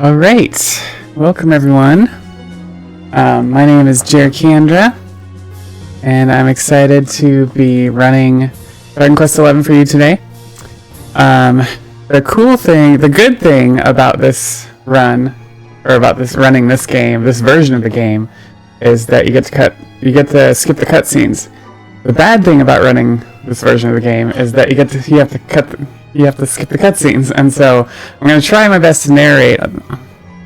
All right, welcome everyone. My name is jerikandra, and I'm excited to be running Dragon Quest XI for you today. The good thing about this run, or about this running this game, this version of the game, is that you get to skip the cutscenes. The bad thing about running this version of the game is that you have to skip the cutscenes, and so I'm gonna try my best to narrate.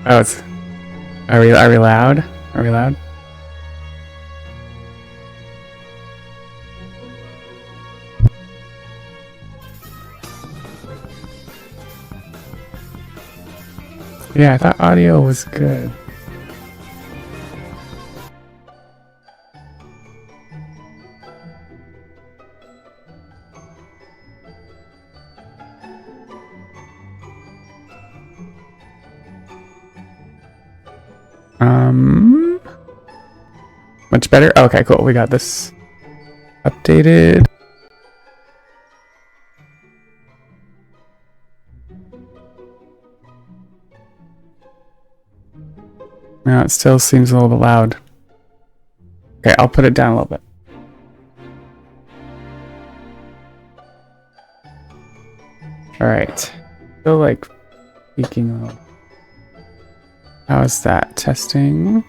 Oh, are we loud? Are we loud? Yeah, I thought audio was good. Much better? Okay, cool. We got this updated. No, it still seems a little bit loud. Okay, I'll put it down a little bit. Alright. Still like peaking a little. How is that? Testing.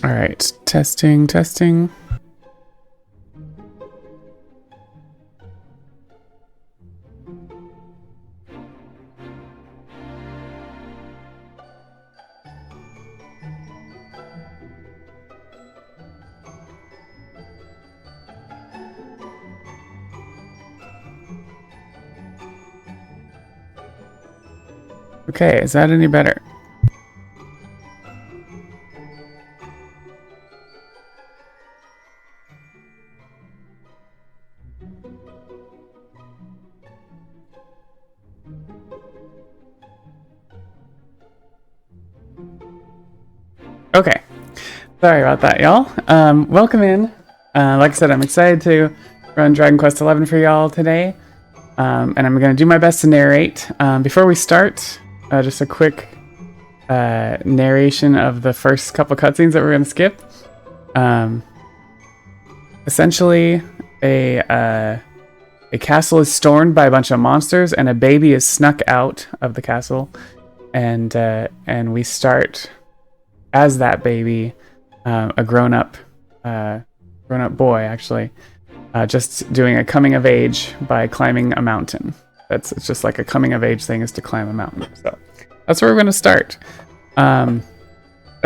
Alright, testing. Okay, is that any better? Okay, sorry about that, y'all. Welcome in. Like I said, I'm excited to run Dragon Quest XI for y'all today, and I'm going to do my best to narrate. Before we start, just a quick narration of the first couple cutscenes that we're going to skip. Essentially, a castle is stormed by a bunch of monsters, and a baby is snuck out of the castle, and we start as that baby, a grown-up boy, actually, just doing a coming of age by climbing a mountain. It's just like a coming of age thing is to climb a mountain. So that's where we're going to start. As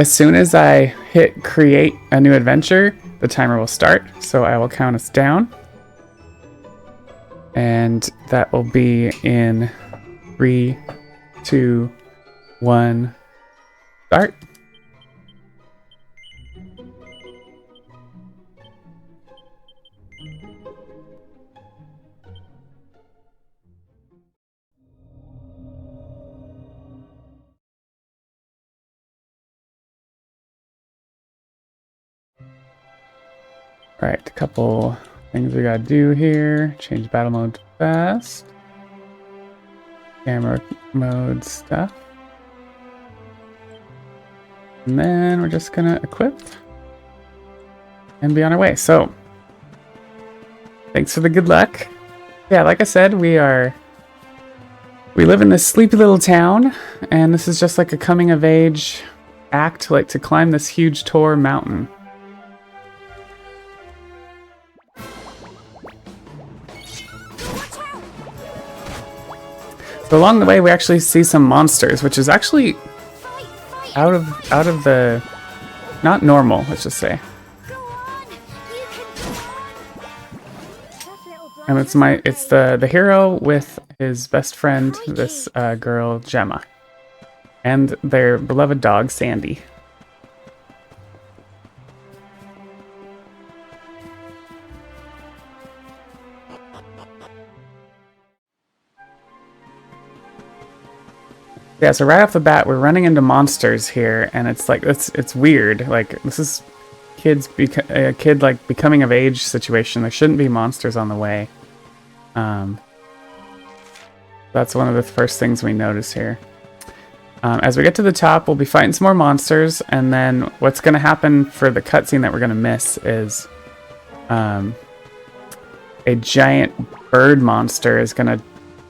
soon as I hit create a new adventure, the timer will start. So I will count us down, and that will be in 3, 2, 1, start. Alright, a couple things we gotta do here. Change battle mode to fast. Camera mode stuff. And then we're just gonna equip and be on our way. So, thanks for the good luck. Yeah, like I said, we live in this sleepy little town, and this is just like a coming of age act, like to climb this huge Tor mountain. So along the way, we actually see some monsters, which is actually out of the not normal. Let's just say. And it's the hero with his best friend, this girl Gemma, and their beloved dog Sandy. Yeah, so right off the bat, we're running into monsters here, and it's like it's weird. Like this is a kid like becoming of age situation. There shouldn't be monsters on the way. That's one of the first things we notice here. As we get to the top, we'll be fighting some more monsters, and then what's going to happen for the cutscene that we're going to miss is a giant bird monster is going to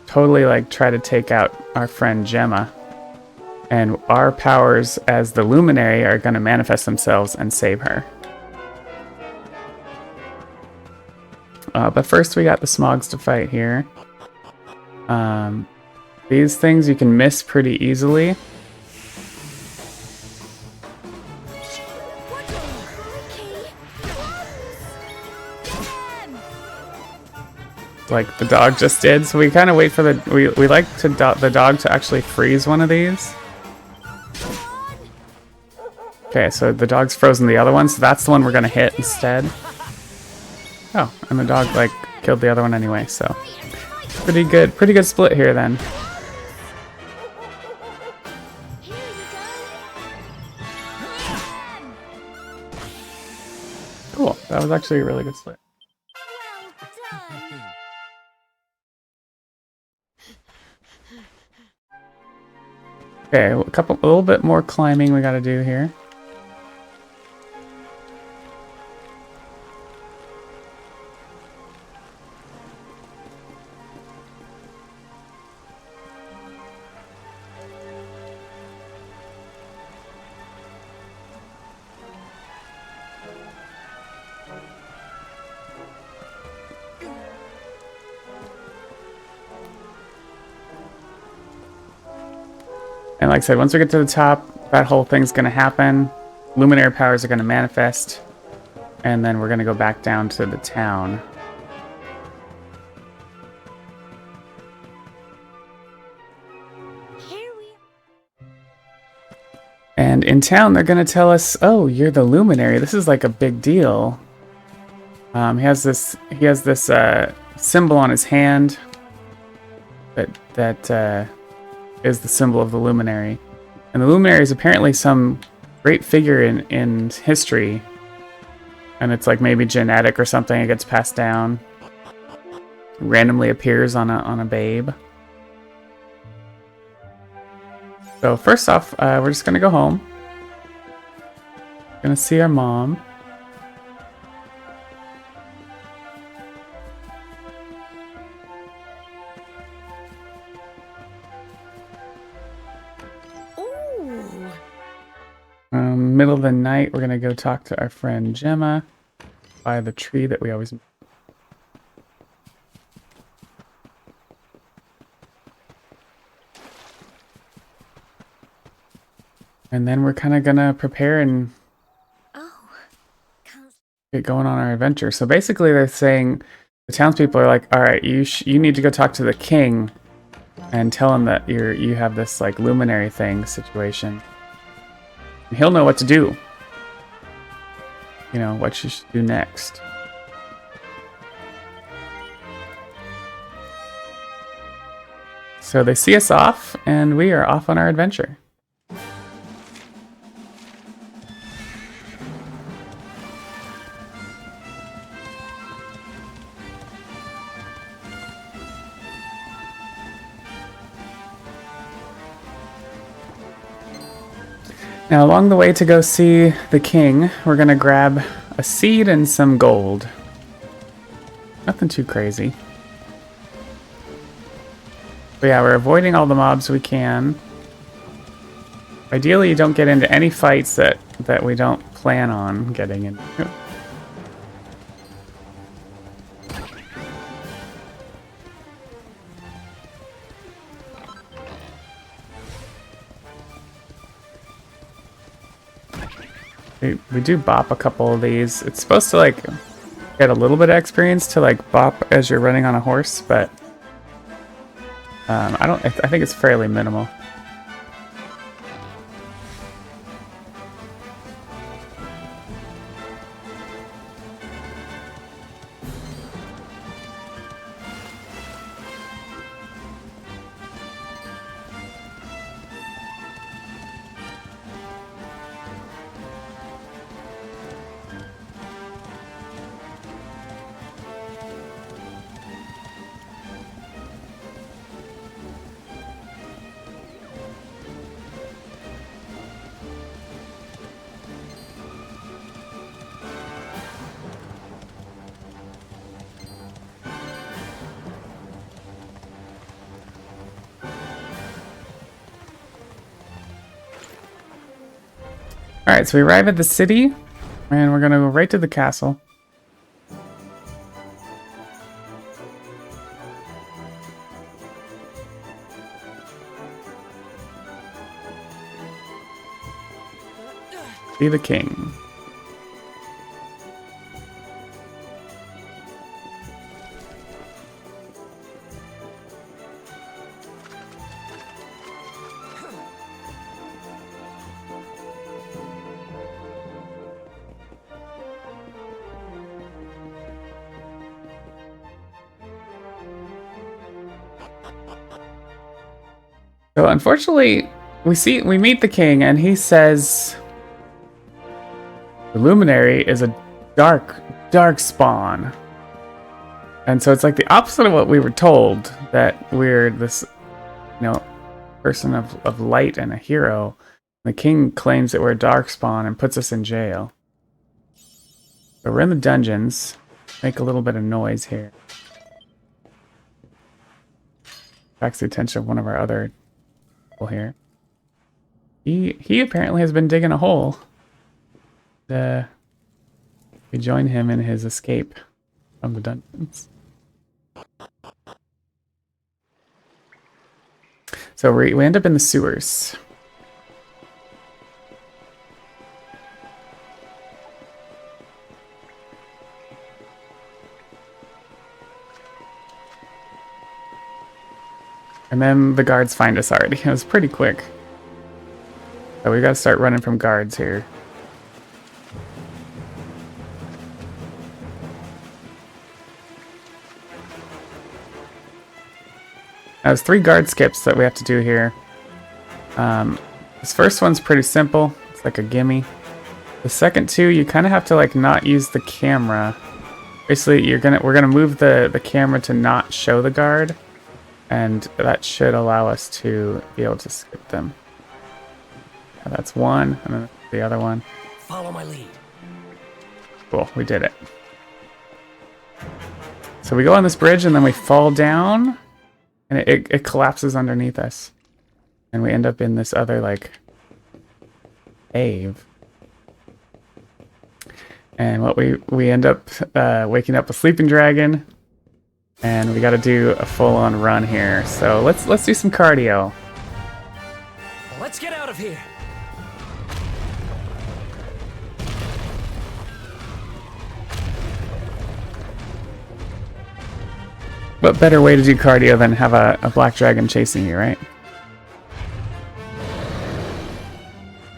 totally like try to take out our friend Gemma. And our powers as the Luminary are going to manifest themselves and save her. But first we got the Smogs to fight here. These things you can miss pretty easily. Like the dog just did. So we kind of wait for the... We like to the dog to actually freeze one of these. Okay, so the dog's frozen the other one, so that's the one we're gonna hit instead. Oh, and the dog, like, killed the other one anyway, so... Pretty good split here, then. Cool, that was actually a really good split. Okay, a little bit more climbing we gotta do here. And like I said, once we get to the top, that whole thing's going to happen. Luminary powers are going to manifest. And then we're going to go back down to the town. And in town, they're going to tell us, oh, you're the Luminary. This is like a big deal. He has this symbol on his hand that is the symbol of the Luminary. And the Luminary is apparently some great figure in history. And it's like maybe genetic or something. It gets passed down. Randomly appears on a babe. So first off, we're just gonna go home. Gonna see our mom. Middle of the night, we're gonna go talk to our friend Gemma by the tree that we always... And then we're kind of gonna prepare and get going on our adventure. So basically they're saying, the townspeople are like, alright, you need to go talk to the king and tell him that you have this like luminary thing situation. And he'll know what to do. You know, what you should do next. So they see us off, and we are off on our adventure. Now, along the way to go see the king, we're going to grab a seed and some gold. Nothing too crazy. But yeah, we're avoiding all the mobs we can. Ideally, you don't get into any fights that we don't plan on getting into. We do bop a couple of these. It's supposed to like get a little bit of experience to like bop as you're running on a horse, but I think it's fairly minimal. Alright, so we arrive at the city, and we're gonna go right to the castle. Be the king. So unfortunately, we meet the king, and he says the luminary is a dark spawn. And so it's like the opposite of what we were told, that we're this, person of light and a hero. The king claims that we're a dark spawn and puts us in jail. So we're in the dungeons. Make a little bit of noise here. Attracts the attention of one of our other people here. He apparently has been digging a hole. We join him in his escape from the dungeons. So we end up in the sewers. And then the guards find us already. It was pretty quick. So we gotta start running from guards here. There's 3 guard skips that we have to do here. This first one's pretty simple. It's like a gimme. The second 2, you kind of have to like not use the camera. Basically, we're gonna move the camera to not show the guard, and that should allow us to be able to skip them. That's one, and then the other one. Follow my lead. Cool, we did it. So we go on this bridge, and then we fall down. And it collapses underneath us. And we end up in this other, like, cave. And what we end up waking up a sleeping dragon. And we gotta do a full-on run here. So let's do some cardio. Let's get out of here. What better way to do cardio than have a black dragon chasing you, right?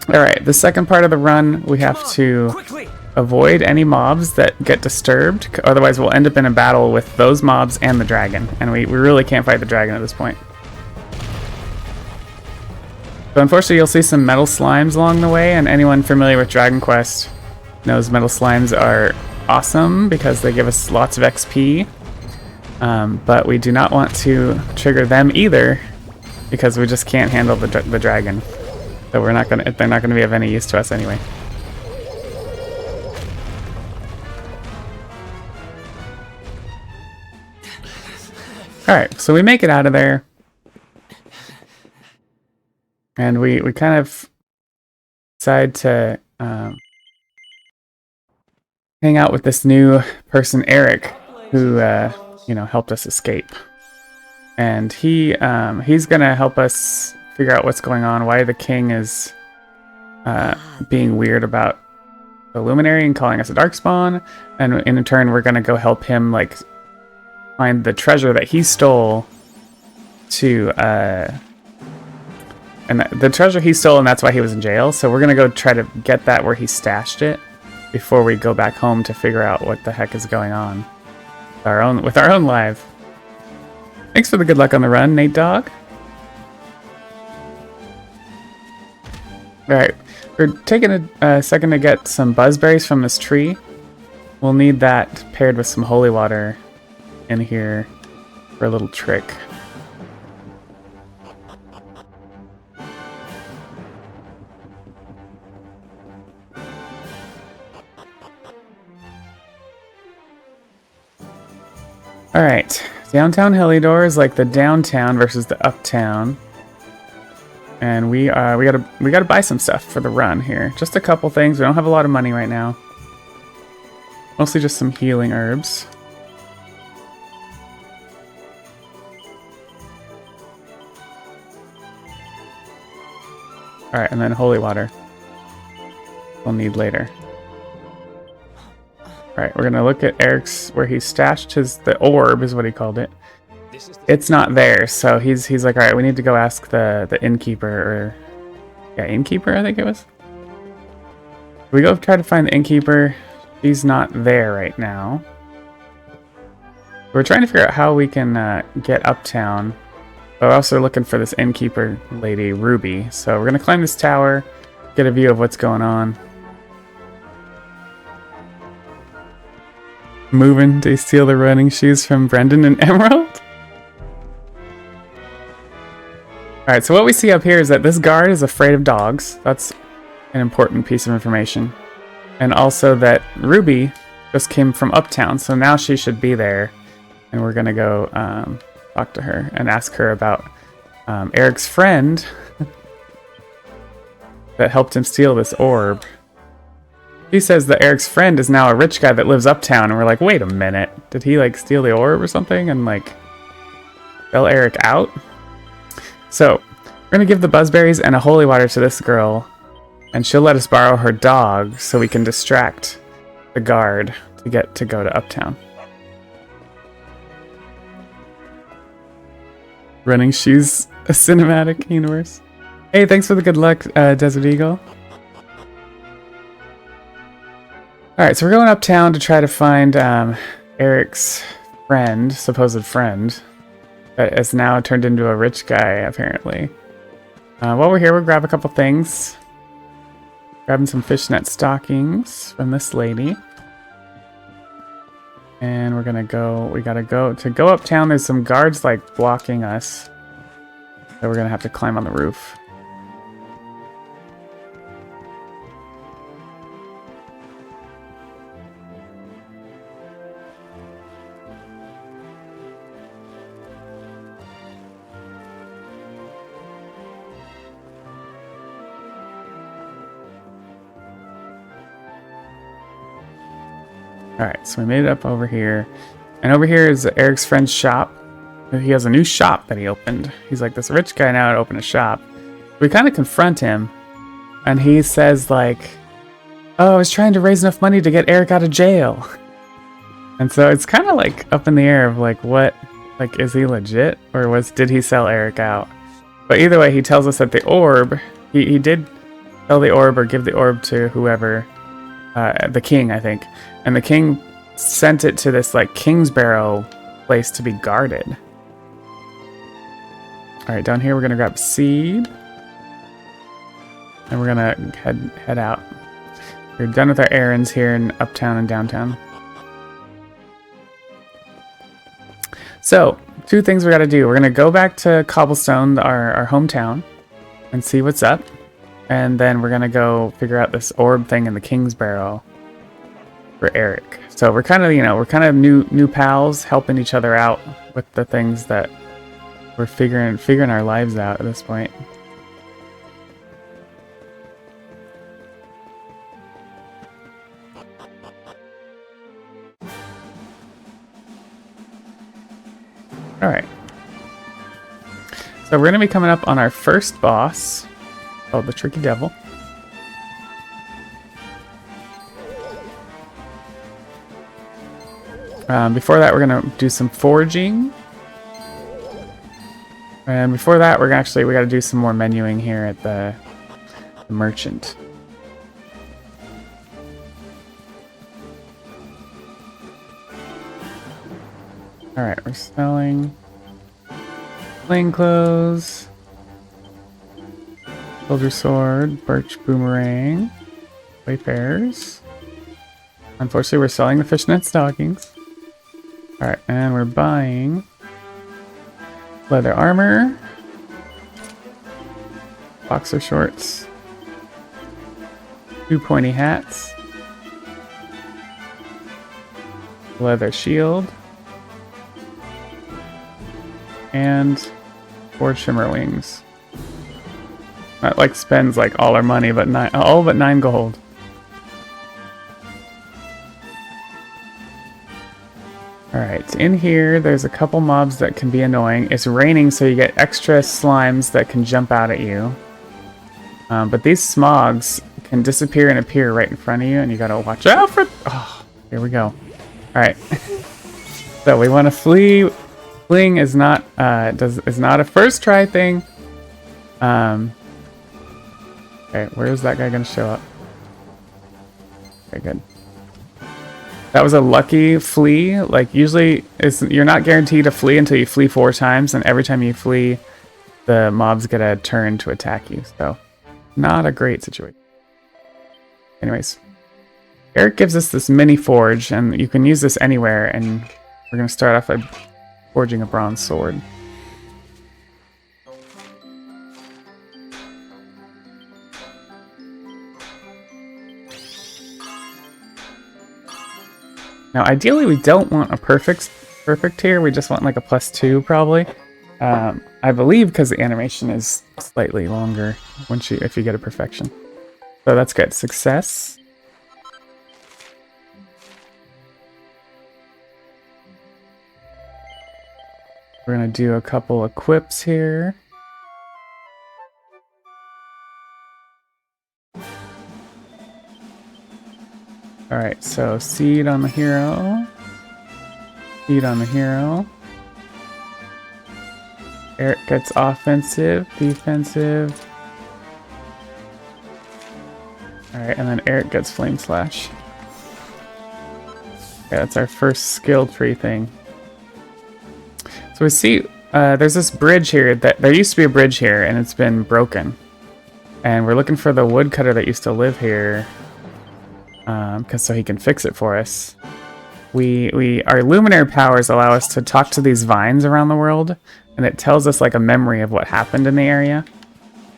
Alright, the second part of the run, we have to avoid any mobs that get disturbed. Otherwise, we'll end up in a battle with those mobs and the dragon. And we really can't fight the dragon at this point. So unfortunately, you'll see some metal slimes along the way. And anyone familiar with Dragon Quest knows metal slimes are awesome because they give us lots of XP. But we do not want to trigger them either, because we just can't handle the dragon. So they're not gonna be of any use to us anyway. All right, so we make it out of there, and we kind of decide to hang out with this new person, Eric, who helped us escape. And he's gonna help us figure out what's going on, why the king is being weird about the luminary and calling us a darkspawn, and in turn we're gonna go help him like find the treasure that he stole to and the treasure he stole, and that's why he was in jail. So we're gonna go try to get that where he stashed it before we go back home to figure out what the heck is going on with our own life. Thanks for the good luck on the run, Nate Dog. Alright, we're taking a second to get some buzzberries from this tree. We'll need that paired with some holy water in here for a little trick. Alright, downtown Helidor is like the downtown versus the uptown. And we gotta buy some stuff for the run here. Just a couple things. We don't have a lot of money right now. Mostly just some healing herbs. Alright, and then holy water. We'll need later. Alright, we're gonna look at Eric's, where he stashed the orb, is what he called it. It's not there, so he's like, alright, we need to go ask the innkeeper, or... Yeah, innkeeper, I think it was? We go try to find the innkeeper. She's not there right now. We're trying to figure out how we can get uptown. But we're also looking for this innkeeper lady, Ruby. So we're going to climb this tower, get a view of what's going on. Moving to steal the running shoes from Brendan and Emerald? Alright, so what we see up here is that this guard is afraid of dogs. That's an important piece of information. And also that Ruby just came from uptown, so now she should be there. And we're going to go... talk to her and ask her about Eric's friend that helped him steal this orb. He says that Eric's friend is now a rich guy that lives uptown, and we're like, wait a minute, did he like steal the orb or something and like sell Eric out? So we're gonna give the buzzberries and a holy water to this girl, and she'll let us borrow her dog so we can distract the guard to go to uptown. Running shoes, a cinematic universe. Hey, thanks for the good luck, Desert Eagle. Alright, so we're going uptown to try to find Eric's friend, supposed friend, that has now turned into a rich guy, apparently. While we're here, we'll grab a couple things. Grabbing some fishnet stockings from this lady. And we gotta go uptown. There's some guards like blocking us. So we're gonna have to climb on the roof. Alright, so we made it up over here. And over here is Eric's friend's shop. He has a new shop that he opened. He's like this rich guy now to open a shop. We kind of confront him. And he says like, oh, I was trying to raise enough money to get Eric out of jail. And so it's kind of like up in the air of like, what? Like, is he legit? Or did he sell Eric out? But either way, he tells us that the orb, he did sell the orb or give the orb to whoever. The king, I think. And the king sent it to this like Kingsbarrow place to be guarded. Alright, down here we're gonna grab seed. And we're gonna head out. We're done with our errands here in uptown and downtown. So, two things we gotta do. We're gonna go back to Cobblestone, our hometown, and see what's up. And then we're gonna go figure out this orb thing in the Kingsbarrow for Eric. So we're kind of new pals, helping each other out with the things that we're figuring our lives out at this point. All right. So we're gonna be coming up on our first boss. Oh, the Tricky Devil. Before that, we're gonna do some foraging, and before that, we gotta do some more menuing here at the merchant. All right, we're selling plain clothes. Soldier sword, birch boomerang, wayfarers. Unfortunately, we're selling the fishnet stockings. Alright, and we're buying leather armor, boxer shorts, 2 pointy hats, leather shield, and 4 shimmer wings. That like spends like all our money, but all but 9 gold. Alright, in here there's a couple mobs that can be annoying. It's raining, so you get extra slimes that can jump out at you. But these smogs can disappear and appear right in front of you, and you gotta watch out for... Oh, here we go. Alright. So we want to flee. Fleeing is not a first try thing. Okay, where is that guy gonna show up? Okay, good. That was a lucky flee. Like usually, you're not guaranteed to flee until you flee 4 times, and every time you flee, the mobs get a turn to attack you. So, not a great situation. Anyways, Eric gives us this mini forge, and you can use this anywhere. And we're gonna start off by forging a bronze sword. Now, ideally, we don't want a perfect here. We just want like a +2, probably. I believe because the animation is slightly longer if you get a perfection. So that's good. Success. We're gonna do a couple equips here. Alright, so seed on the hero. Seed on the hero. Eric gets offensive, defensive. Alright, and then Eric gets flame slash. Okay, that's our first skill tree thing. So we see there's this bridge here there used to be a bridge here and it's been broken. And we're looking for the woodcutter that used to live here. So he can fix it for us. Our luminary powers allow us to talk to these vines around the world, and it tells us like a memory of what happened in the area.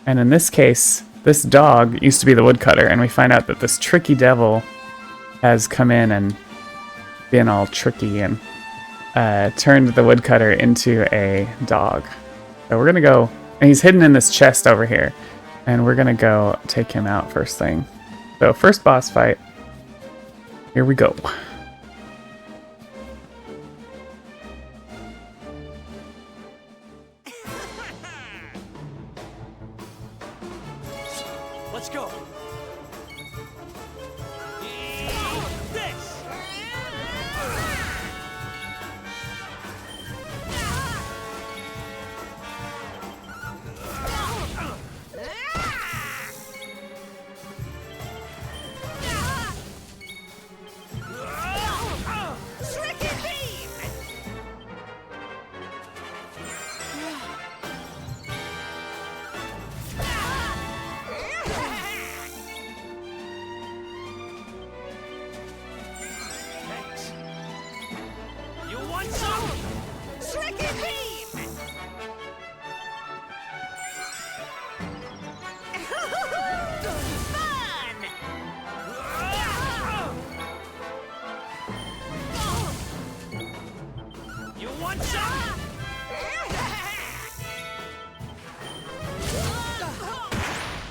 And in this case, this dog used to be the woodcutter, and we find out that this tricky devil has come in and been all tricky and turned the woodcutter into a dog. So we're gonna go, and he's hidden in this chest over here, and we're gonna go take him out first thing. So first boss fight. Here we go. Let's go. This.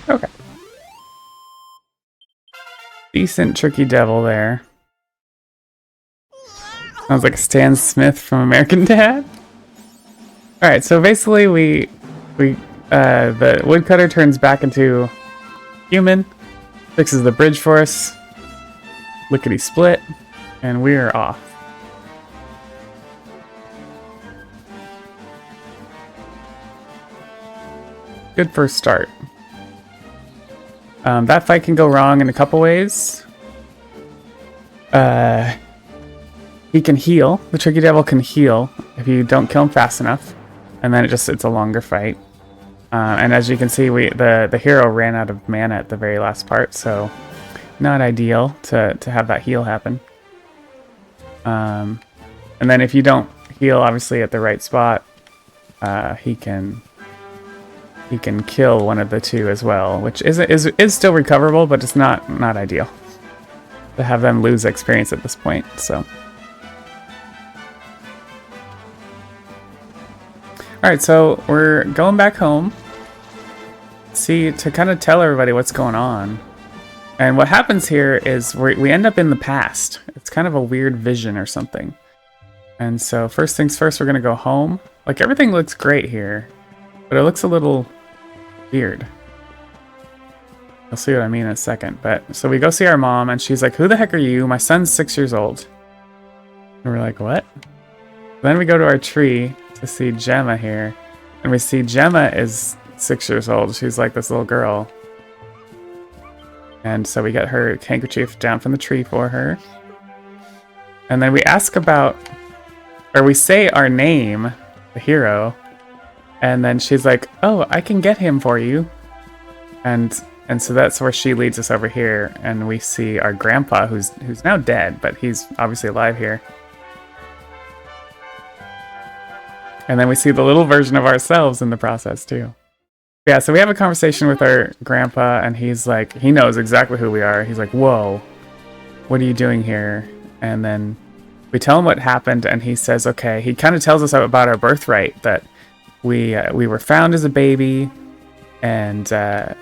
Okay. Decent tricky devil there. Sounds like Stan Smith from American Dad. Alright, so basically the woodcutter turns back into human, fixes the bridge for us, lickety split, and we're off. Good first start. That fight can go wrong in a couple ways. He can heal. The tricky devil can heal if you don't kill him fast enough, and then it's a longer fight. And as you can see, the hero ran out of mana at the very last part, so not ideal to have that heal happen. And then if you don't heal, obviously at the right spot, he can kill one of the two as well, which is still recoverable, but it's not ideal to have them lose experience at this point. So, all right, so we're going back home. see, to kind of tell everybody what's going on. And what happens here is we end up in the past. It's kind of a weird vision or something. And so first things first, we're going to go home. Like, everything looks great here, but it looks a little weird. You'll see what I mean in a second. But so we go see our mom, and she's like, "Who the heck are you? My son's 6 years old." And we're like, "What?" Then we go to our tree to see Gemma here, and we see Gemma is 6 years old. She's like this little girl. And so we get her handkerchief down from the tree for her. And then we ask about, or we say our name, the hero, and then she's like, "Oh, I can get him for you." And so that's where she leads us over here, and we see our grandpa, who's now dead, but he's obviously alive here. And then we see the little version of ourselves in the process too. Yeah, so we have a conversation with our grandpa, and he's like, he knows exactly who we are. He's like, "Whoa, what are you doing here?" And then we tell him what happened, and he says, okay, he kind of tells us about our birthright, that we were found as a baby, and that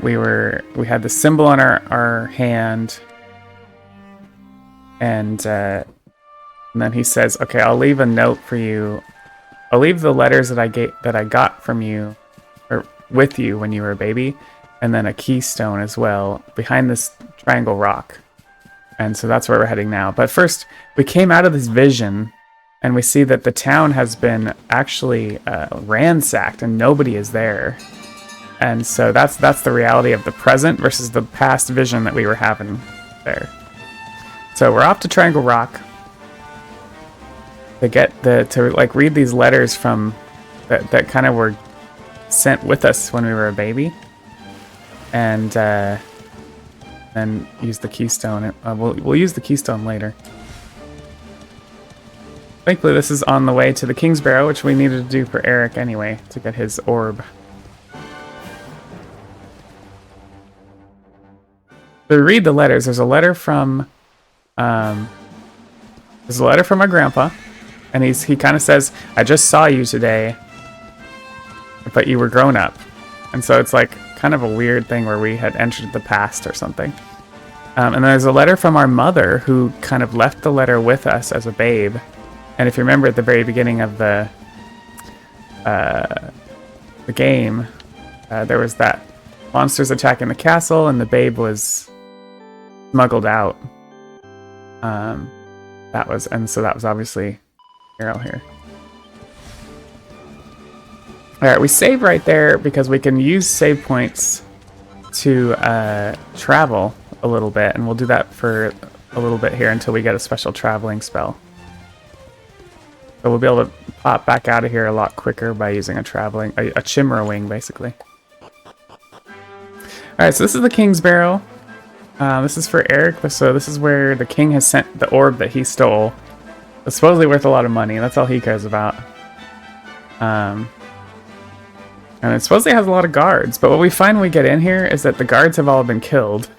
we had the symbol on our hand, and then he says, "Okay, I'll leave a note for you. I'll leave the letters that I got from you, or with you when you were a baby, and then a keystone as well behind this triangle rock." And so that's where we're heading now. But first, we came out of this vision, and we see that the town has been actually ransacked, and nobody is there. And so that's the reality of the present versus the past vision that we were having there. So we're off to Triangle Rock. To read these letters from that kind of were sent with us when we were a baby, and then use the keystone. We'll use the keystone later. Thankfully, this is on the way to the King's Barrow, which we needed to do for Eric anyway to get his orb. So read the letters. There's a letter from my grandpa. And he kind of says, "I just saw you today, but you were grown up." And so it's like kind of a weird thing where we had entered the past or something. And there's a letter from our mother, who kind of left the letter with us as a babe. And if you remember at the very beginning of the game, there was that monsters attacking the castle, and the babe was smuggled out. That was obviously Arrow here. Alright, we save right there because we can use save points to travel a little bit, and we'll do that for a little bit here until we get a special traveling spell. So we'll be able to pop back out of here a lot quicker by using a Chimera wing, basically. Alright, so this is the King's Barrow. This is for Eric, so this is where the king has sent the orb that he stole. It's supposedly worth a lot of money. That's all he cares about. And it supposedly has a lot of guards. But what we find when we get in here is that the guards have all been killed.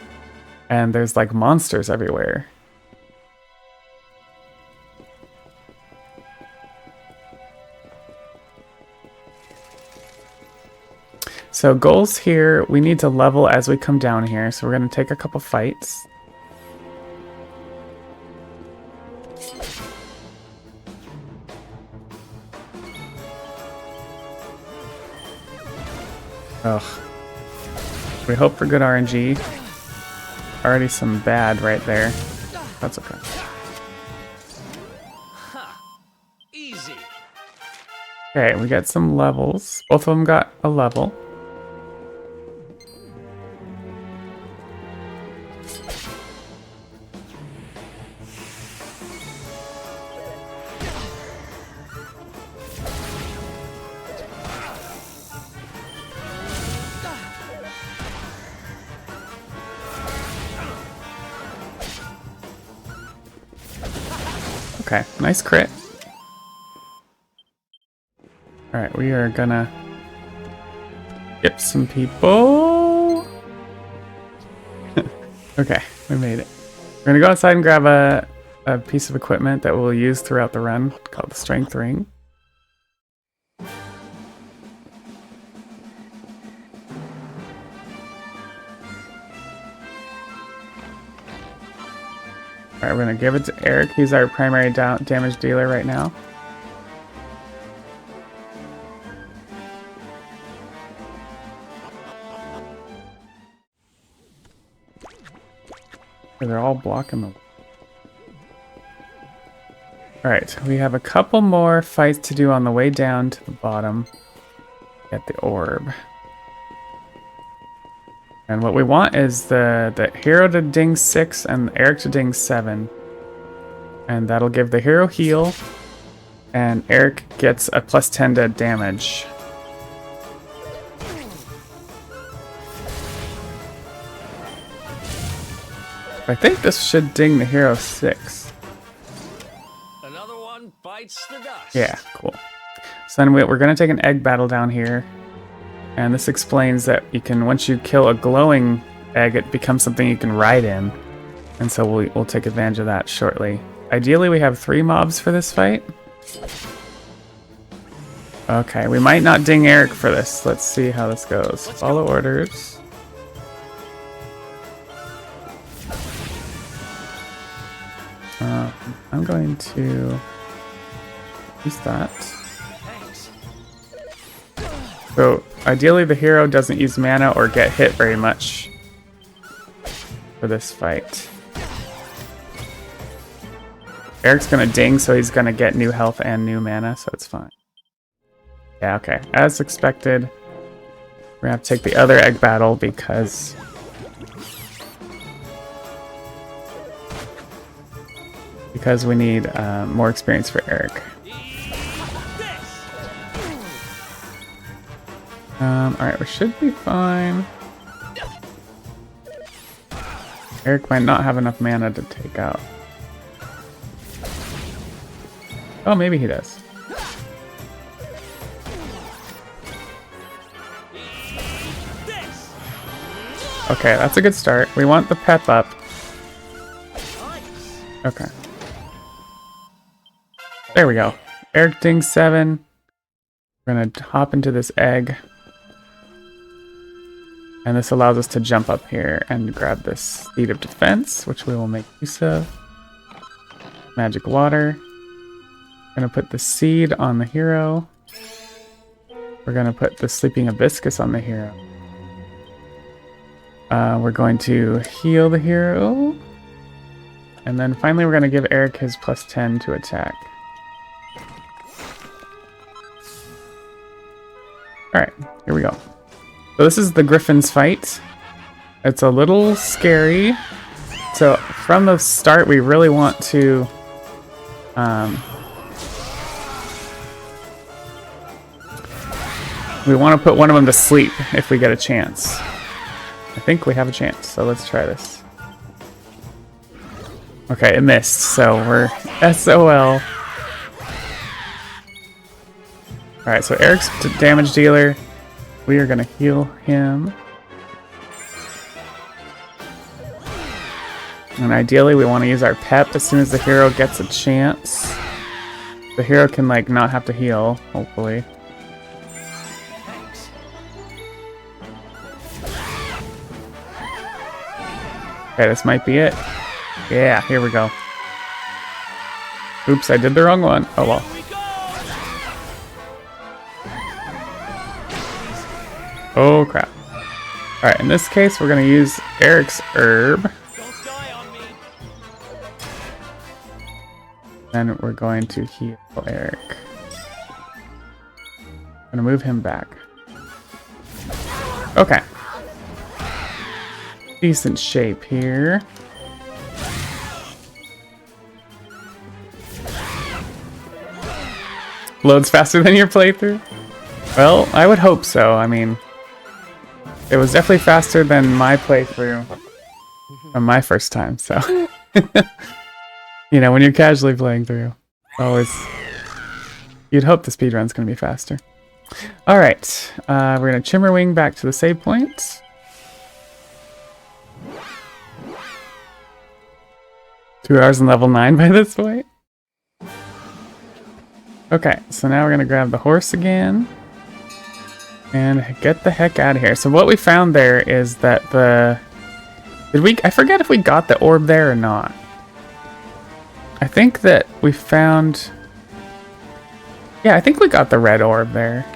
And there's like monsters everywhere. So goals here, we need to level as we come down here. So we're going to take a couple fights. Ugh. We hope for good RNG. Already some bad right there. That's okay. Easy. Okay, we got some levels. Both of them got a level. Okay, nice crit. Alright, we are gonna get some people. Okay, we made it. We're gonna go outside and grab a piece of equipment that we'll use throughout the run called the Strength Ring. Alright, we're gonna give it to Eric. He's our primary damage dealer right now. They're all blocking the... Alright, we have a couple more fights to do on the way down to the bottom. Get the orb. And what we want is the hero to ding 6 and Eric to ding 7. And that'll give the hero heal. And Eric gets a plus 10 to damage. I think this should ding the hero 6. Another one bites the dust. Yeah, cool. So then we're going to take an egg battle down here. And this explains that you can, once you kill a glowing egg, it becomes something you can ride in. And so we'll take advantage of that shortly. Ideally, we have 3 mobs for this fight. Okay, we might not ding Eric for this. Let's see how this goes. Follow orders. I'm going to use that. So, ideally the hero doesn't use mana or get hit very much for this fight. Eric's gonna ding, so he's gonna get new health and new mana, so it's fine. Yeah, okay. As expected, we're gonna have to take the other egg battle because... we need more experience for Eric. Alright, we should be fine. Eric might not have enough mana to take out. Oh, maybe he does. Okay, that's a good start. We want the pep up. Okay. There we go. Eric ding 7. We're gonna hop into this egg. And this allows us to jump up here and grab this Seed of Defense, which we will make use of. Magic water. Gonna put the seed on the hero. We're gonna put the Sleeping Hibiscus on the hero. We're going to heal the hero. And then finally we're gonna give Eric his plus 10 to attack. Alright, here we go. So this is the Griffin's fight. It's a little scary. So from the start we really want to we want to put one of them to sleep if we get a chance. I think we have a chance, so let's try this. Okay, it missed, so we're SOL. Alright, so Eric's damage dealer. We are going to heal him. And ideally we want to use our pep as soon as the hero gets a chance. The hero can like not have to heal, hopefully. Okay, this might be it. Yeah, here we go. Oops, I did the wrong one. Oh well. Oh crap. Alright, in this case we're going to use Eric's herb. Don't die on me. Then we're going to heal Eric. I'm going to move him back. Okay. Decent shape here. Loads faster than your playthrough? Well, I would hope so. I mean, it was definitely faster than my playthrough on my first time, so. You know, when you're casually playing through, always, you'd hope the speedrun's going to be faster. Alright, we're going to Chimmerwing back to the save point. Two hours in level 9 by this point. Okay, so now we're going to grab the horse again. And get the heck out of here. So what we found there is that the... I forget if we got the orb there or not. I think that we found... Yeah, I think we got the red orb there.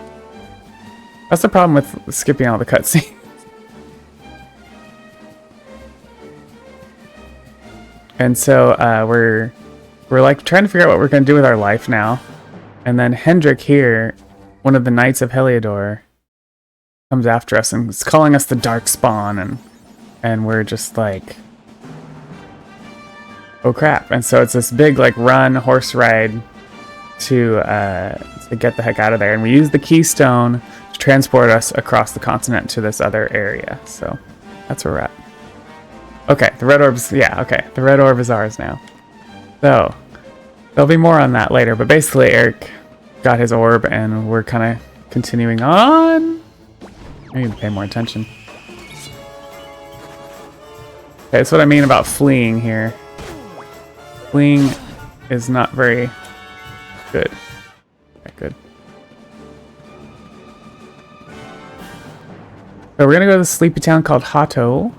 That's the problem with skipping all the cutscenes. And so we're like trying to figure out what we're going to do with our life now. And then Hendrik here, one of the Knights of Heliodor, comes after us and is calling us the Dark Spawn, and we're just like, oh crap. And so it's this big like run horse ride to get the heck out of there. And we use the keystone to transport us across the continent to this other area. So that's where we're at. Okay, the red orb's, yeah, okay. The red orb is ours now. So, there'll be more on that later, but basically Eric got his orb and we're kind of continuing on. I need to pay more attention. Okay, that's what I mean about fleeing here. Fleeing is not very good. Okay, good. So we're gonna go to this sleepy town called Hato.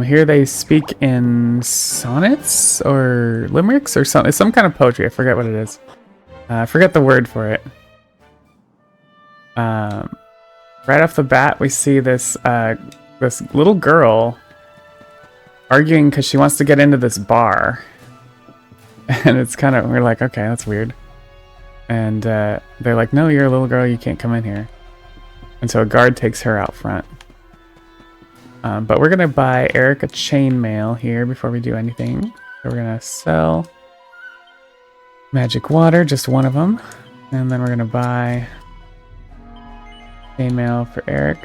Here they speak in sonnets or limericks or something. It's some kind of poetry. I forget what it is. I forget the word for it. Right off the bat, we see this this little girl arguing because she wants to get into this bar, and it's kind of, we're like, okay, that's weird. And they're like, no, you're a little girl, you can't come in here. And so a guard takes her out front. But we're gonna buy Eric a chainmail here before we do anything. So we're gonna sell magic water, just one of them, and then we're gonna buy chainmail for Eric.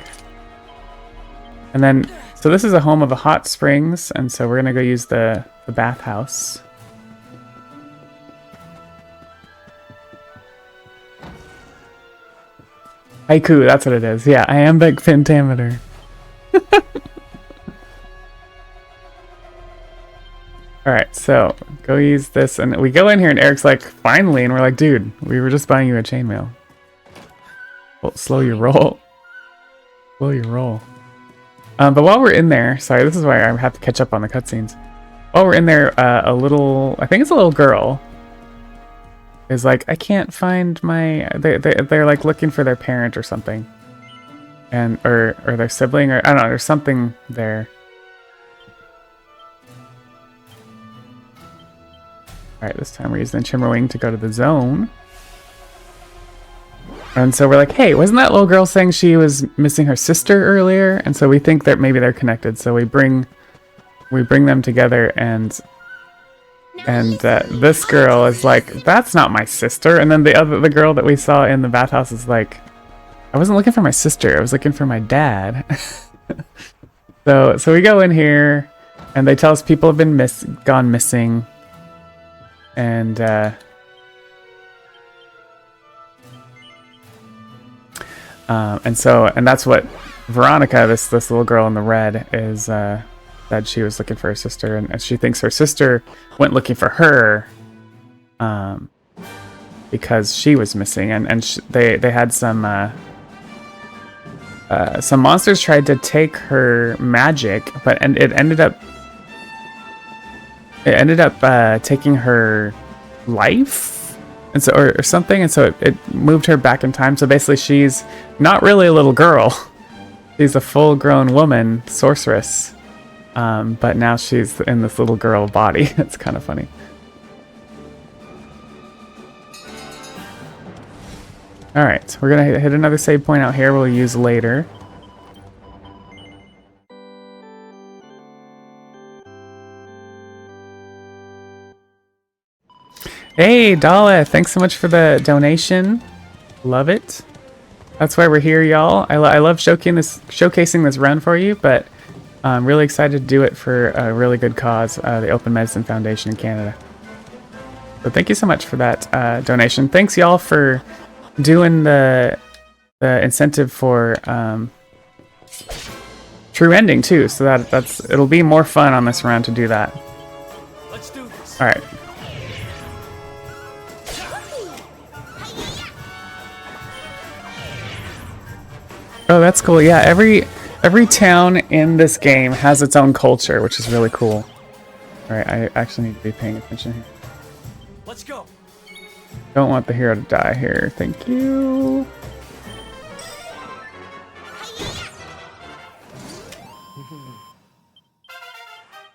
And then, so this is a home of the hot springs, and so we're gonna go use the bathhouse. Haiku, that's what it is. Yeah, iambic pentameter. Alright, so go use this, and we go in here and Eric's like, finally, and we're like, dude, we were just buying you a chainmail. Well, slow your roll. Slow your roll. But while we're in there, sorry, this is why I have to catch up on the cutscenes. While we're in there, a little, I think it's a little girl, is like, I can't find my, they're like looking for their parent or something. And, or their sibling, or I don't know, there's something there. Alright, this time we're using the Chimmerwing to go to the zone. And so we're like, hey, wasn't that little girl saying she was missing her sister earlier? And so we think that maybe they're connected. So we bring them together, and this girl is like, that's not my sister. And then the girl that we saw in the bathhouse is like, I wasn't looking for my sister, I was looking for my dad. So we go in here, and they tell us people have been gone missing. And that's what Veronica, this little girl in the red, is that she was looking for her sister, and she thinks her sister went looking for her because she was missing, and they had some monsters tried to take her magic, but it ended up taking her life, and so or something, and so it moved her back in time. So basically, she's not really a little girl; she's a full-grown woman, sorceress. But now she's in this little girl body. It's kind of funny. All right, we're gonna hit another save point out here. We'll use later. Hey, Dala, thanks so much for the donation. Love it. That's why we're here, y'all. I love showcasing this run for you, but I'm really excited to do it for a really good cause, the Open Medicine Foundation in Canada. So thank you so much for that donation. Thanks, y'all, for doing the incentive for True Ending, too. So it'll be more fun on this round to do that. Let's do this. All right. Oh, that's cool. Yeah, every town in this game has its own culture, which is really cool. Alright, I actually need to be paying attention here. Let's go. Don't want the hero to die here. Thank you.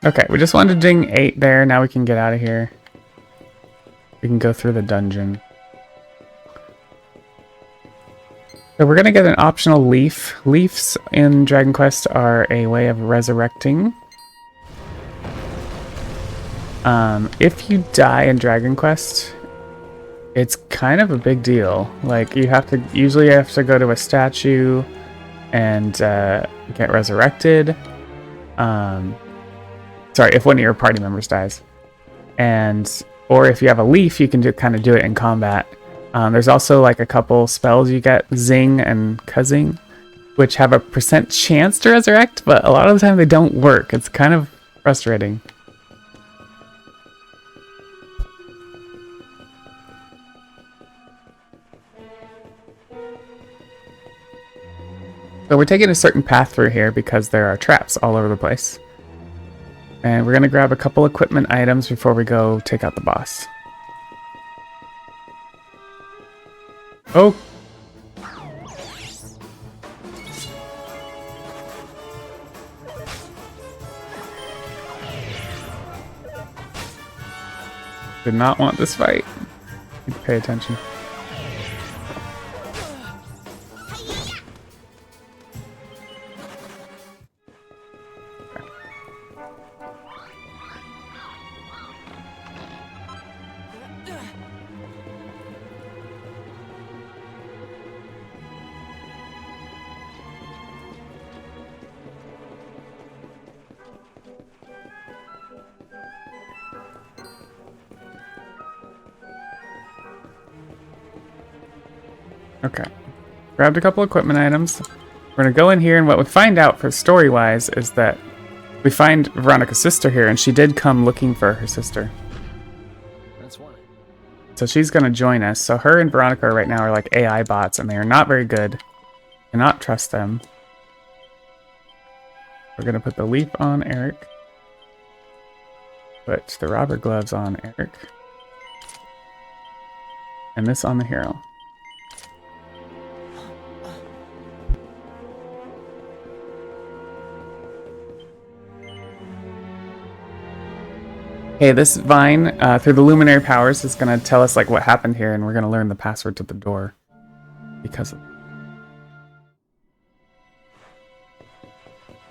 Okay, we just wanted to ding 8 there. Now we can get out of here. We can go through the dungeon. So we're going to get an optional leaf. Leaves in Dragon Quest are a way of resurrecting. If you die in Dragon Quest, it's kind of a big deal. Like, you have to usually have to go to a statue and get resurrected. Sorry, if one of your party members dies. Or if you have a leaf, you can kind of do it in combat. There's also like a couple spells you get, Zing and Kuzzing, which have a % chance to resurrect, but a lot of the time they don't work. It's kind of frustrating. So we're taking a certain path through here because there are traps all over the place. And we're going to grab a couple equipment items before we go take out the boss. Oh! Did not want this fight. Need to pay attention. Okay. Grabbed a couple equipment items. We're gonna go in here, and what we find out for story-wise is that we find Veronica's sister here, and she did come looking for her sister. That's one. So she's gonna join us. So her and Veronica right now are like AI bots, and they are not very good. Cannot trust them. We're gonna put the leaf on Eric. Put the robber gloves on Eric. And this on the hero. Okay, this vine through the luminary powers is gonna tell us like what happened here, and we're gonna learn the password to the door because of.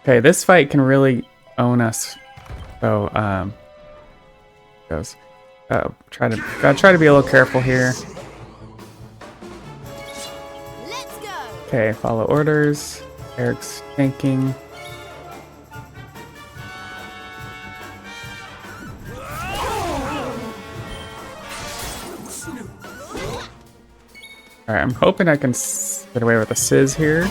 Okay, this fight can really own us. So goes. Gotta try to be a little careful here. Let's go. Okay, follow orders. Eric's tanking. Alright, I'm hoping I can get away with a sizz here.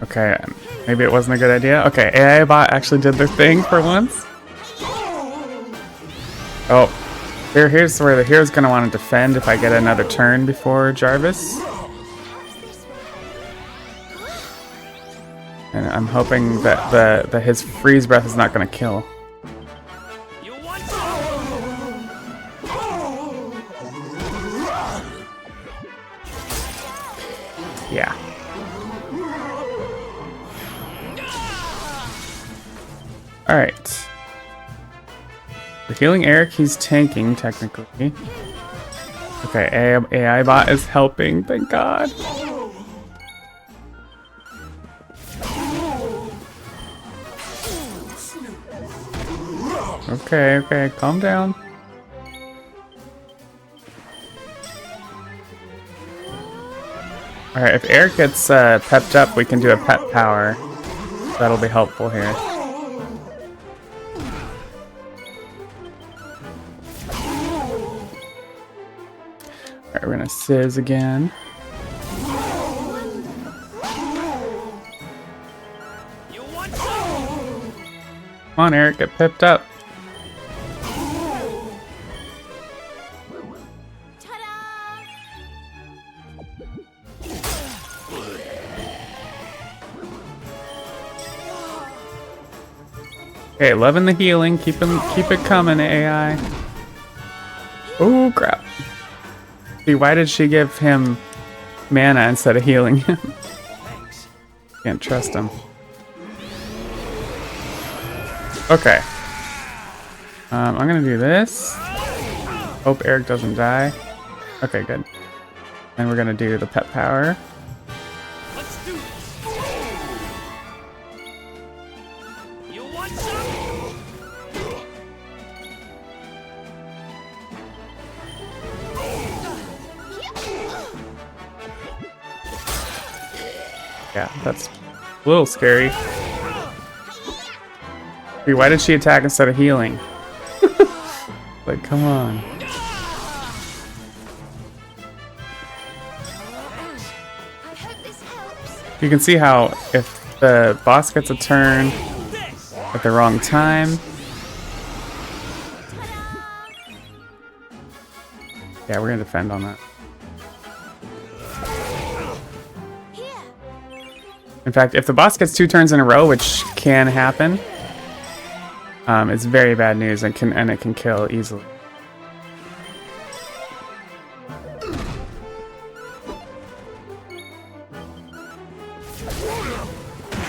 Okay, maybe it wasn't a good idea. Okay, AI bot actually did their thing for once. Oh, here's where the hero's gonna want to defend if I get another turn before Jarvis. And I'm hoping that his freeze breath is not gonna kill. Yeah. Alright. We're healing Eric, he's tanking, technically. Okay, AI bot is helping, thank God. Okay, calm down. Alright, if Eric gets pepped up, we can do a pet power. That'll be helpful here. Alright, we're gonna sizz again. Come on, Eric, get pepped up. Okay, loving the healing. Keep it coming, AI. Oh crap. See, why did she give him mana instead of healing him? Can't trust him. Okay. I'm gonna do this. Hope Eric doesn't die. Okay, good. And we're gonna do the pet power. Let's do this. You want some? Yeah, that's a little scary. Wait, why did she attack instead of healing? Like, come on. You can see how if the boss gets a turn at the wrong time. Yeah, we're gonna defend on that. In fact, if the boss gets 2 turns in a row, which can happen, it's very bad news and it can kill easily.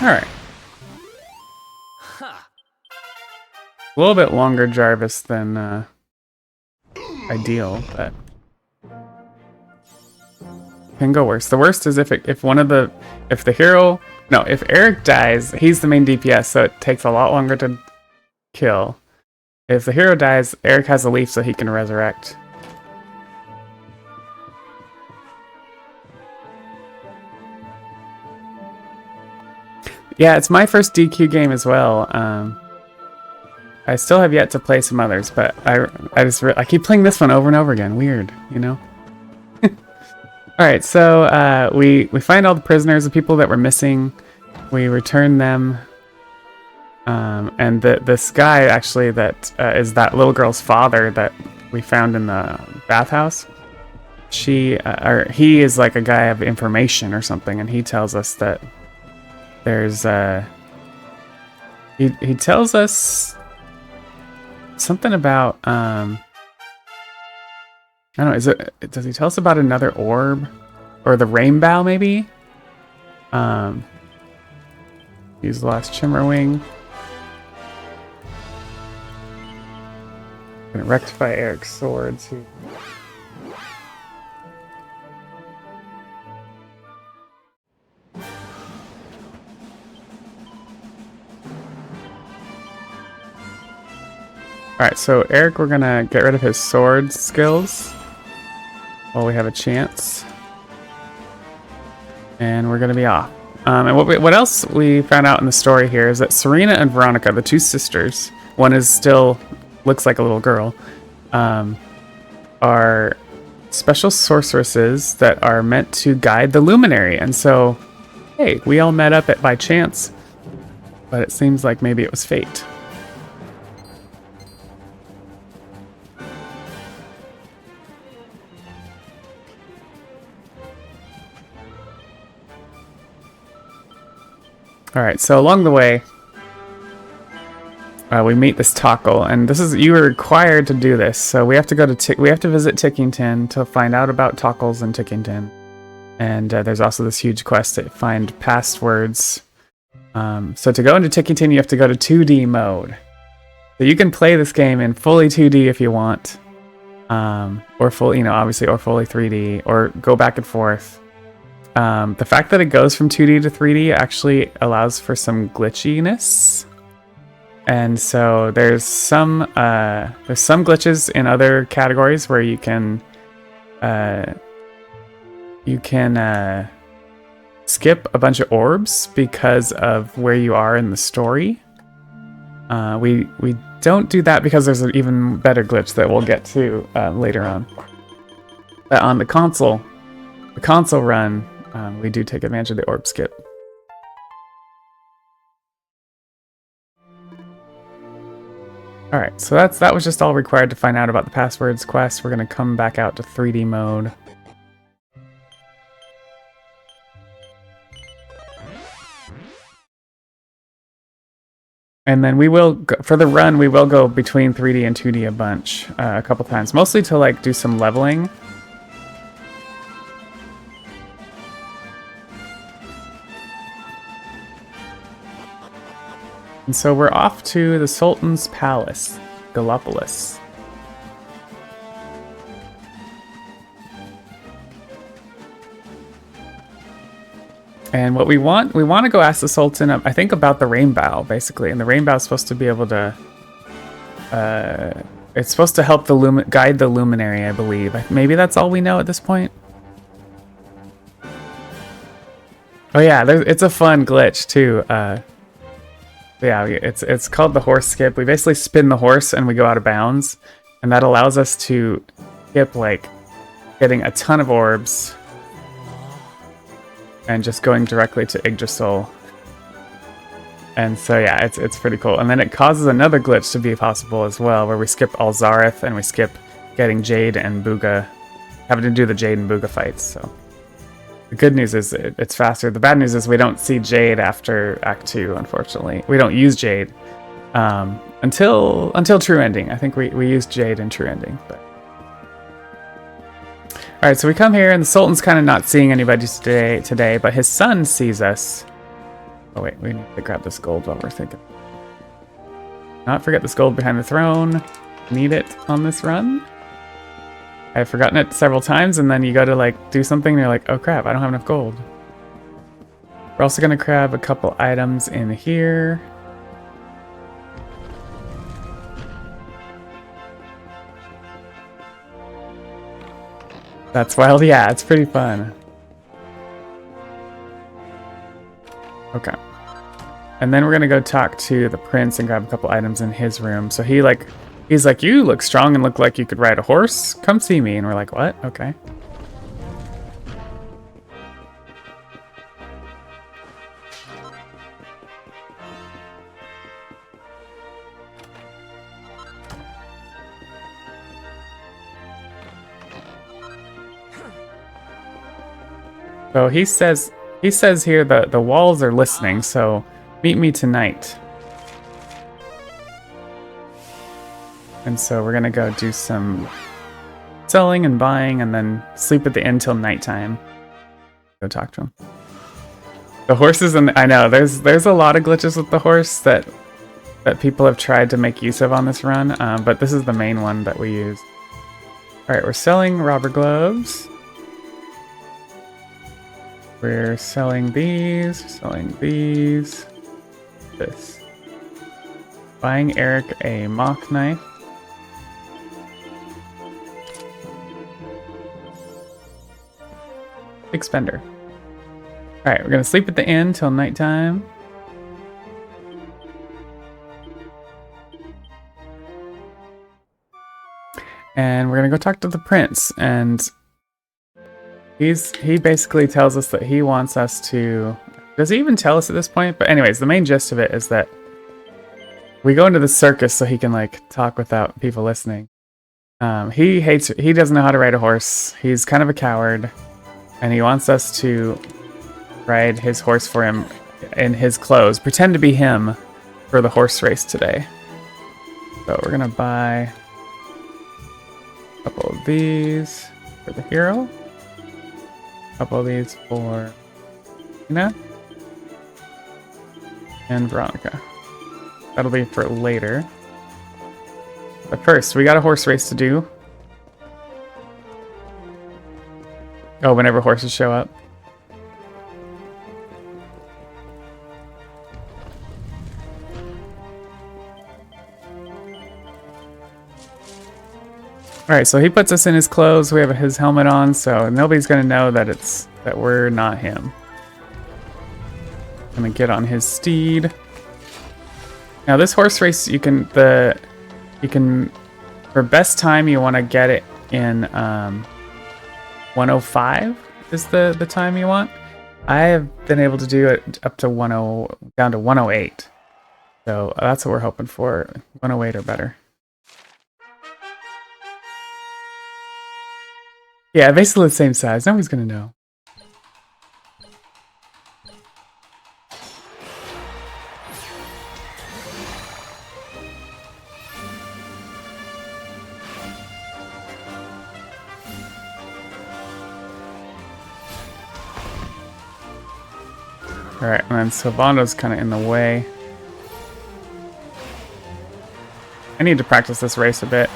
All right. A little bit longer Jarvis than ideal, but can go worse. The worst is if Eric dies, he's the main DPS, so it takes a lot longer to kill. If the hero dies, Eric has a leaf so he can resurrect. Yeah, it's my first DQ game as well. I still have yet to play some others, but I keep playing this one over and over again. Weird, you know? Alright, so we find all the prisoners, the people that were missing. We return them. And this guy, actually, that is that little girl's father that we found in the bathhouse. He is like a guy of information or something, and he tells us that there's he tells us something about I don't know, does he tell us about another orb or the rainbow maybe? He's lost Chimmerwing. Gonna rectify Eric's swords. Alright, so Eric, we're gonna get rid of his sword skills while we have a chance. And we're gonna be off. And what else we found out in the story here is that Serena and Veronica, the 2 sisters, one is still looks like a little girl, are special sorceresses that are meant to guide the Luminary. And so, hey, we all met up by chance, but it seems like maybe it was fate. Alright, so along the way, we meet this Tockle, and you are required to do this. So we have to go to we have to visit Tickington to find out about Tockles in Tickington, and there's also this huge quest to find passwords. So to go into Tickington, you have to go to 2D mode. So you can play this game in fully 2D if you want, or full, obviously, or fully 3D, or go back and forth. The fact that it goes from 2D to 3D actually allows for some glitchiness. And so there's some glitches in other categories where you can skip a bunch of orbs because of where you are in the story. We don't do that because there's an even better glitch that we'll get to later on. But on the console run, we do take advantage of the orb skip. Alright, so that was just all required to find out about the passwords quest. We're going to come back out to 3D mode. And then we will, for the run, we will go between 3D and 2D a bunch, a couple times. Mostly to like do some leveling. And so we're off to the Sultan's Palace, Gallopolis. And what we want to go ask the Sultan, I think, about the rainbow, basically. And the rainbow is supposed to be able to, it's supposed to help the guide the luminary, I believe. Maybe that's all we know at this point. Oh yeah, it's a fun glitch too. Yeah, it's called the horse skip. We basically spin the horse and we go out of bounds, and that allows us to skip like getting a ton of orbs and just going directly to Yggdrasil. And so yeah, it's pretty cool. And then it causes another glitch to be possible as well, where we skip Alzareth and we skip getting Jade and Booga, having to do the Jade and Booga fights. So the good news is it's faster. The bad news is we don't see Jade after Act 2, unfortunately. We don't use Jade until True Ending. I think we used Jade in True Ending, but alright, so we come here, and the Sultan's kind of not seeing anybody today, but his son sees us. Oh wait, we need to grab this gold while we're thinking. Not forget this gold behind the throne. Need it on this run. I've forgotten it several times, and then you go to like do something, and you're like, oh crap, I don't have enough gold. We're also going to grab a couple items in here. That's wild. Yeah, it's pretty fun. Okay. And then we're gonna go talk to the prince and grab a couple items in his room. So he's like, you look strong and look like you could ride a horse. Come see me. And we're like, what? Okay. So he says here that the walls are listening, so meet me tonight. And so we're gonna go do some selling and buying, and then sleep at the inn till nighttime. Go talk to him. The horses, and I know there's a lot of glitches with the horse that people have tried to make use of on this run, but this is the main one that we use. All right, we're selling robber gloves. We're selling these, this. Buying Eric a mock knife. Big spender. Alright, we're gonna sleep at the inn till nighttime. And we're gonna go talk to the prince, and he basically tells us that he wants us to... Does he even tell us at this point? But anyways, the main gist of it is that we go into the circus so he can like talk without people listening. He doesn't know how to ride a horse. He's kind of a coward, and he wants us to ride his horse for him in his clothes, pretend to be him for the horse race today. So we're gonna buy a couple of these for the hero. A couple of these for Tina and Veronica. That'll be for later. But first, we got a horse race to do. Oh, whenever horses show up. Alright, so he puts us in his clothes, we have his helmet on, so nobody's gonna know that we're not him. Gonna get on his steed. Now this horse race, you can for best time you wanna get it in 105 is the time you want. I have been able to do it up to down to 108. So that's what we're hoping for. 108 or better. Yeah, basically the same size. Nobody's gonna know. Alright, and then Sylvando's kind of in the way. I need to practice this race a bit.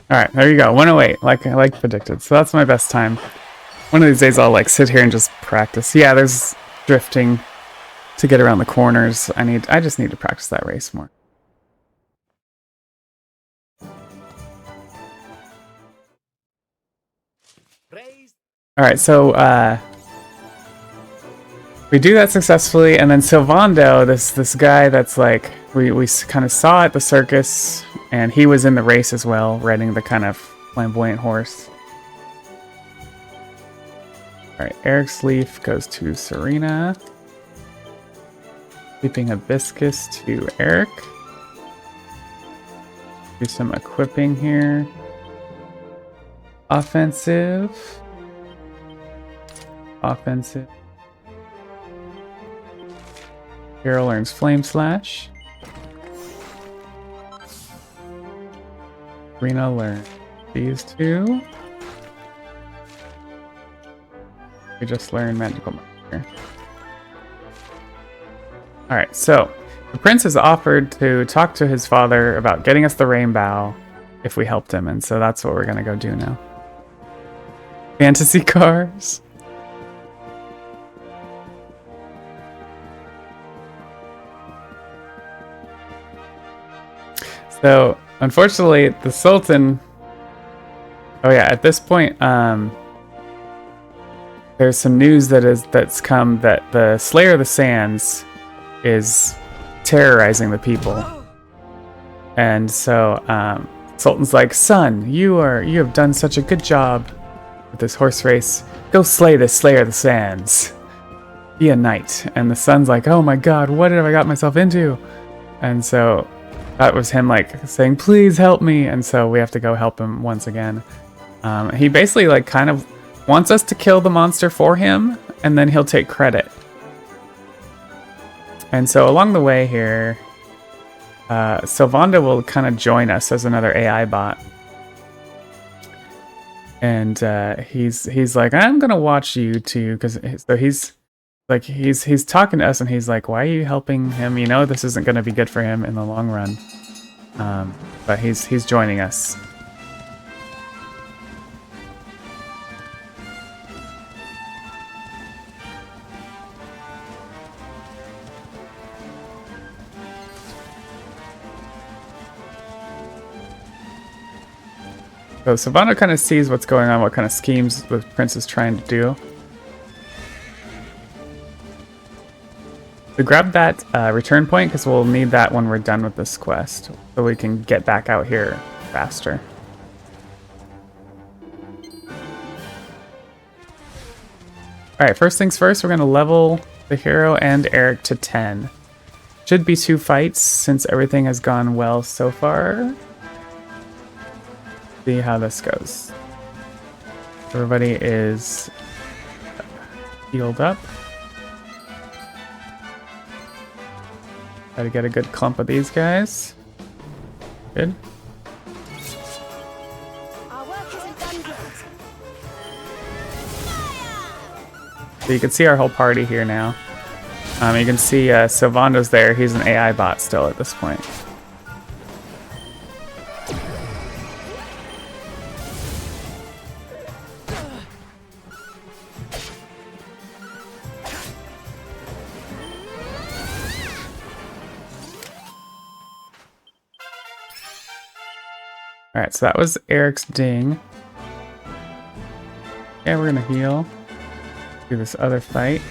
Alright, there you go. 108, like predicted. So that's my best time. One of these days I'll like sit here and just practice. Yeah, there's drifting to get around the corners. I just need to practice that race more. Alright, so we do that successfully, and then Sylvando, this guy that's like we kind of saw at the circus, and he was in the race as well, riding the kind of flamboyant horse. Alright, Eric's leaf goes to Serena. Sleeping Hibiscus to Eric. Do some equipping here. Offensive. Offensive. Hero learns Flame Slash. Rena learns these two. We just learned Magical Marker. Alright, so the prince has offered to talk to his father about getting us the rainbow if we helped him, and so that's what we're gonna go do now. Fantasy cars. So, unfortunately, the Sultan... Oh yeah, at this point, there's some news that's come that the Slayer of the Sands is terrorizing the people. And so, Sultan's like, son, you have done such a good job with this horse race. Go slay this Slayer of the Sands. Be a knight. And the son's like, oh my god, what have I got myself into? And so... that was him like saying, please help me. And so we have to go help him once again. He basically like kind of wants us to kill the monster for him, and then he'll take credit. And so along the way here, Sylvanda will kind of join us as another AI bot. And he's like, I'm gonna watch you two, because so he's talking to us, and he's like, why are you helping him? You know this isn't gonna be good for him in the long run. But he's joining us. So Savannah kind of sees what's going on, what kind of schemes the prince is trying to do. So grab that return point, because we'll need that when we're done with this quest, so we can get back out here faster. Alright, first things first, we're going to level the hero and Eric to 10. Should be 2 fights, since everything has gone well so far. See how this goes. Everybody is healed up. Try to get a good clump of these guys. Good. So you can see our whole party here now. You can see Sylvando's there. He's an AI bot still at this point. Alright, so that was Eric's ding. Yeah, we're gonna heal. do this other fight.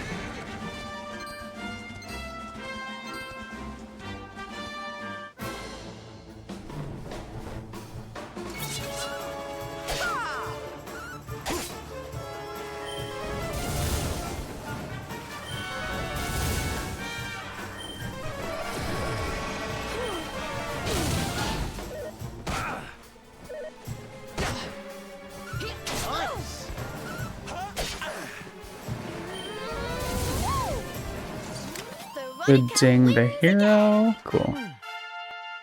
Good ding the hero. Cool.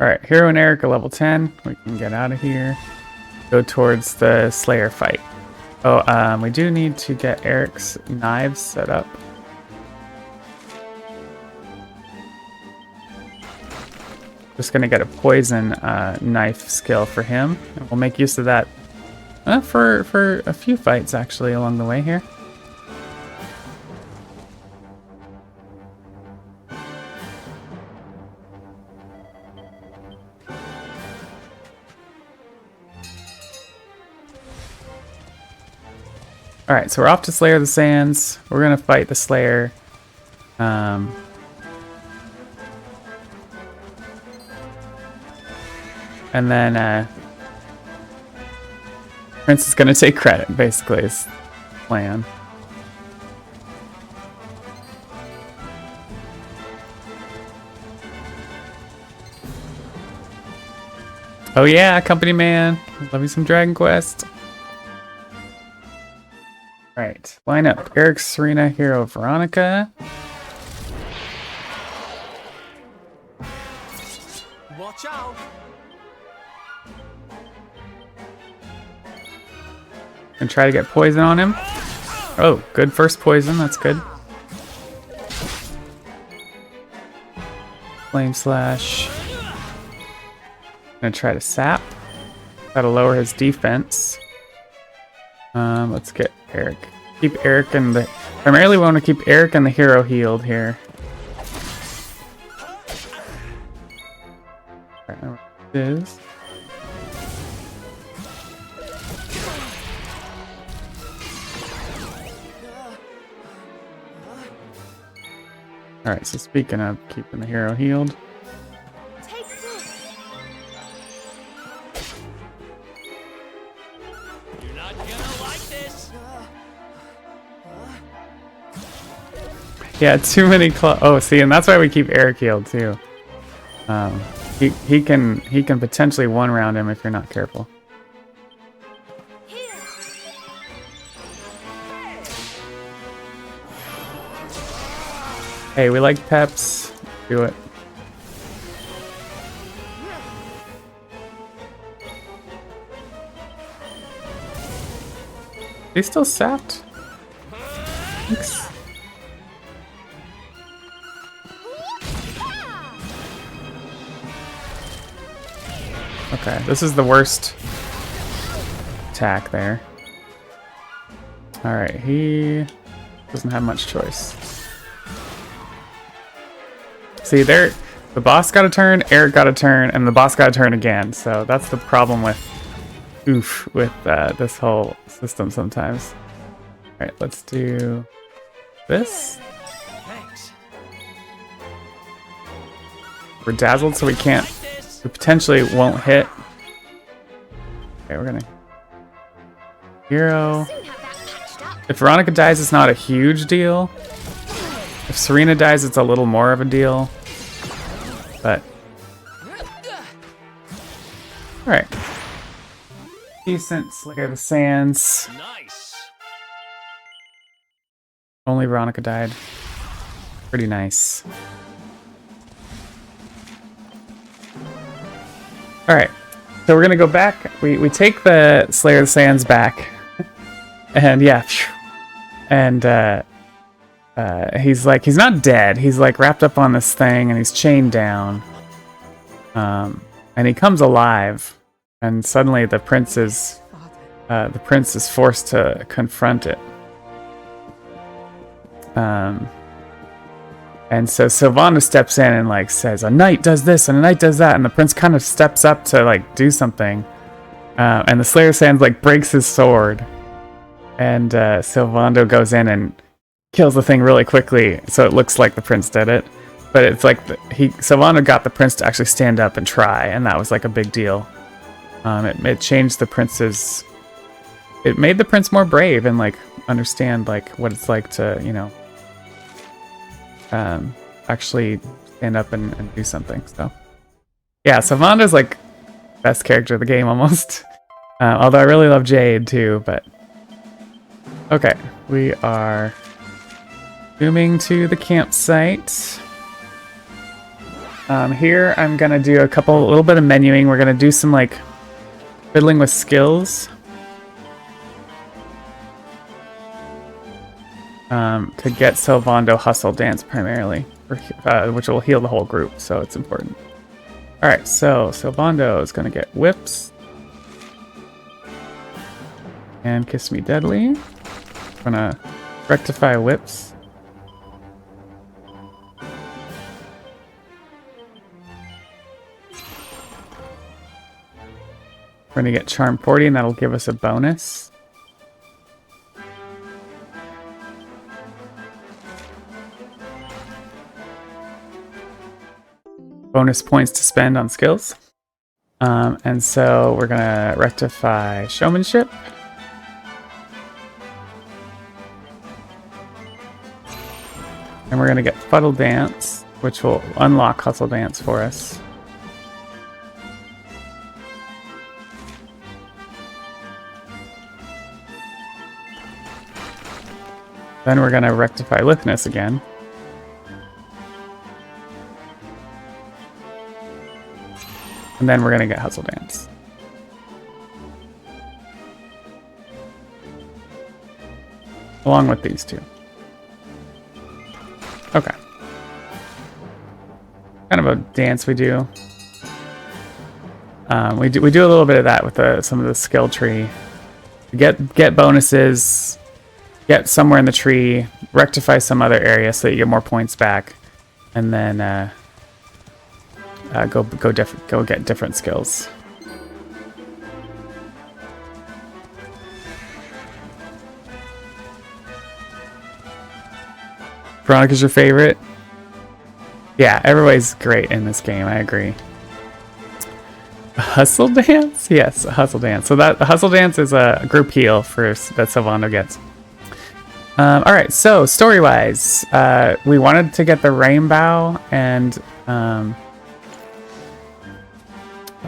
Alright, Hero and Eric are level 10. We can get out of here. Go towards the Slayer fight. Oh, we do need to get Eric's knives set up. Just gonna get a poison knife skill for him. And we'll make use of that for a few fights actually along the way here. Alright, so we're off to Slayer of the Sands. We're gonna fight the Slayer. And then Prince is gonna take credit, basically, is the plan. Oh yeah, Company Man. Love you some Dragon Quest. Alright, line up. Eric, Serena, Hero, Veronica. Watch out! And try to get poison on him. Oh, good first poison, that's good. Flame Slash. Gonna try to sap. That'll lower his defense. Let's get Eric. Keep Eric and the... Primarily we want to keep Eric and the hero healed here. Alright, it is. Alright, so speaking of keeping the hero healed. You're not gonna like this. Yeah, too many oh, see, and that's why we keep Eric healed too. He can potentially one round him if you're not careful. Hey, we like peps. Do it. They still sapped? Thanks. Okay, this is the worst attack there. Alright, he doesn't have much choice. See, there, the boss got a turn, Eric got a turn, and the boss got a turn again. So that's the problem with this whole system sometimes. All right, let's do this. Thanks. We're dazzled, so we can't. We potentially won't hit. Okay, we're gonna hero. If Veronica dies, it's not a huge deal. If Serena dies, it's a little more of a deal. But alright. Decent Slayer of the Sands. Nice. Only Veronica died. Pretty nice. Alright. So we're gonna go back. We take the Slayer of the Sands back. And yeah. And he's like, he's not dead. He's like wrapped up on this thing and he's chained down. And he comes alive, and suddenly the prince is forced to confront it. And so Sylvana steps in and like says, a knight does this and a knight does that, and the prince kind of steps up to like do something. And the Slayer of Sands like breaks his sword. And Sylvando goes in and kills the thing really quickly, so it looks like the prince did it. But it's like Sylvando got the prince to actually stand up and try, and that was like a big deal. It changed the prince's. It made the prince more brave and like understand like what it's like to, you know, actually stand up and do something. So yeah, Sylvando's like best character of the game almost. Although I really love Jade too, but okay, we are zooming to the campsite. Here I'm gonna do a little bit of menuing. We're gonna do some like fiddling with skills to get Sylvando Hustle Dance primarily, which will heal the whole group, so it's important. All right, so Sylvando is gonna get whips and Kiss Me Deadly. I'm gonna rectify whips. We're going to get Charm 40, and that'll give us a bonus. Bonus points to spend on skills. And so we're going to rectify Showmanship. And we're going to get Fuddle Dance, which will unlock Hustle Dance for us. Then we're going to rectify Lithness again. And then we're going to get Hustle Dance. Along with these two. Okay. Kind of a dance we do. We do a little bit of that with some of the skill tree. Get bonuses. Get somewhere in the tree, rectify some other area so that you get more points back, and then go get different skills. Veronica's your favorite? Yeah, everybody's great in this game. I agree. Hustle Dance? Yes, a Hustle Dance. So that Hustle Dance is a group heal that Sylvando gets. Alright, so story-wise, we wanted to get the Rainbow, and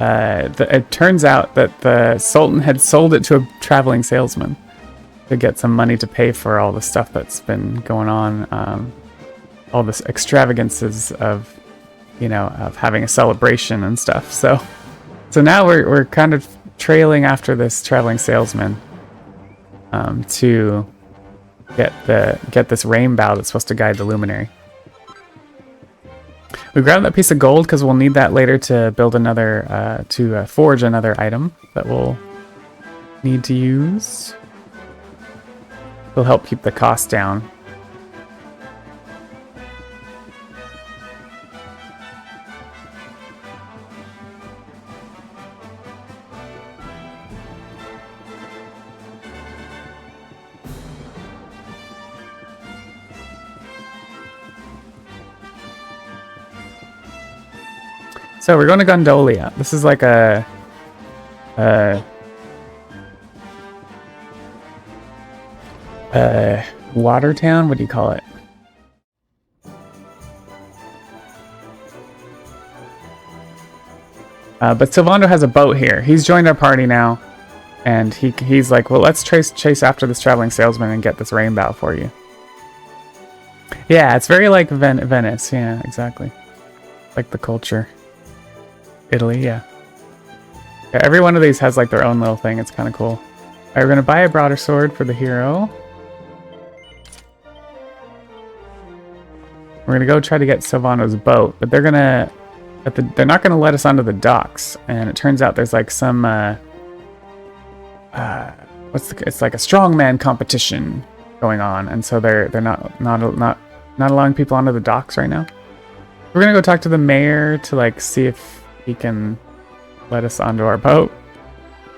it turns out that the Sultan had sold it to a traveling salesman to get some money to pay for all the stuff that's been going on, all this extravagances of, you know, of having a celebration and stuff. So now we're kind of trailing after this traveling salesman to get this rainbow that's supposed to guide the luminary. We grabbed that piece of gold because we'll need that later to build another, forge another item that we'll need to use. It'll help keep the cost down. So we're going to Gondolia. This is like a water town. What do you call it? But Sylvando has a boat here. He's joined our party now, and he's like, well, let's chase after this traveling salesman and get this rainbow for you. Yeah, it's very like Venice. Yeah, exactly. Like the culture. Italy, yeah. Every one of these has like their own little thing. It's kind of cool. Alright, we're gonna buy a broadsword for the hero. We're gonna go try to get Sylvando's boat, but they're not gonna let us onto the docks. And it turns out there's like some it's like a strongman competition going on, and so they're not allowing people onto the docks right now. We're gonna go talk to the mayor to like see if he can let us onto our boat.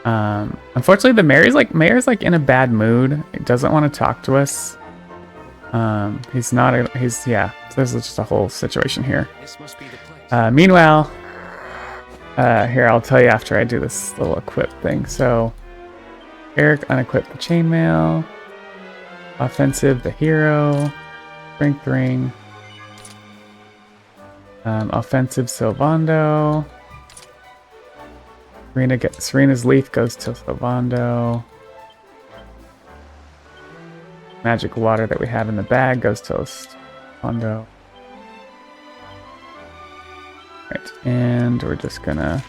Unfortunately, the mayor's like in a bad mood. He doesn't want to talk to us. He's not. He's yeah. There's just a whole situation here. This must be the place. Meanwhile, here I'll tell you after I do this little equip thing. So, Eric unequipped the chainmail. Offensive, the hero. Strength ring. Offensive, Sylvando. Serena's leaf goes to Sylvando. Magic water that we have in the bag goes to Sylvando. Right, and we're just gonna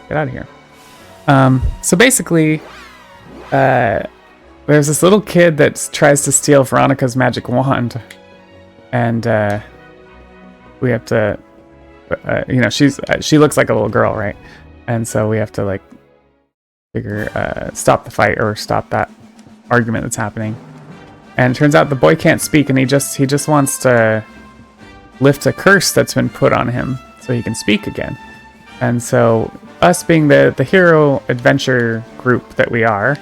get out of here. So basically, there's this little kid that tries to steal Veronica's magic wand, and we have to, you know, she looks like a little girl, right? And so we have to like stop the fight or stop that argument that's happening. And it turns out the boy can't speak, and he just wants to lift a curse that's been put on him so he can speak again. And so us being the hero adventure group that we are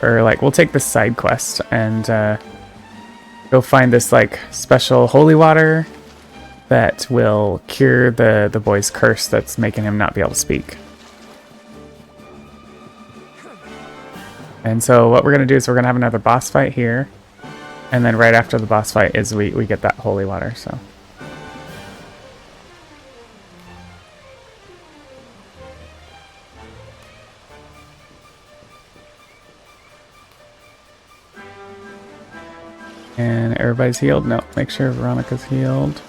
like, we'll take this side quest and go find this like special holy water that will cure the boy's curse that's making him not be able to speak. And so what we're going to do is we're going to have another boss fight here. And then right after the boss fight is we get that holy water, so. And everybody's healed? No, make sure Veronica's healed.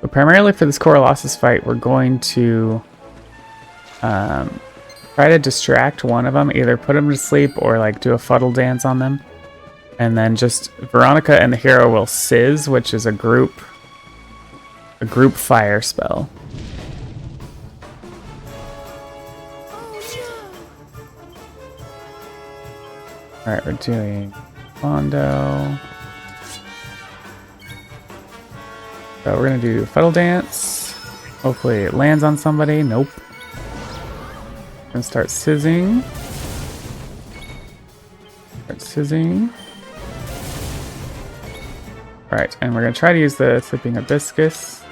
So primarily for this Corolossus fight, we're going to try to distract one of them, either put them to sleep or like do a fuddle dance on them. And then just Veronica and the hero will sizz, which is a group fire spell. Alright, we're doing Mondo. So we're gonna do Fuddle Dance. Hopefully it lands on somebody. Nope. Gonna start sizzing. Alright, and we're gonna try to use the Sleeping Hibiscus.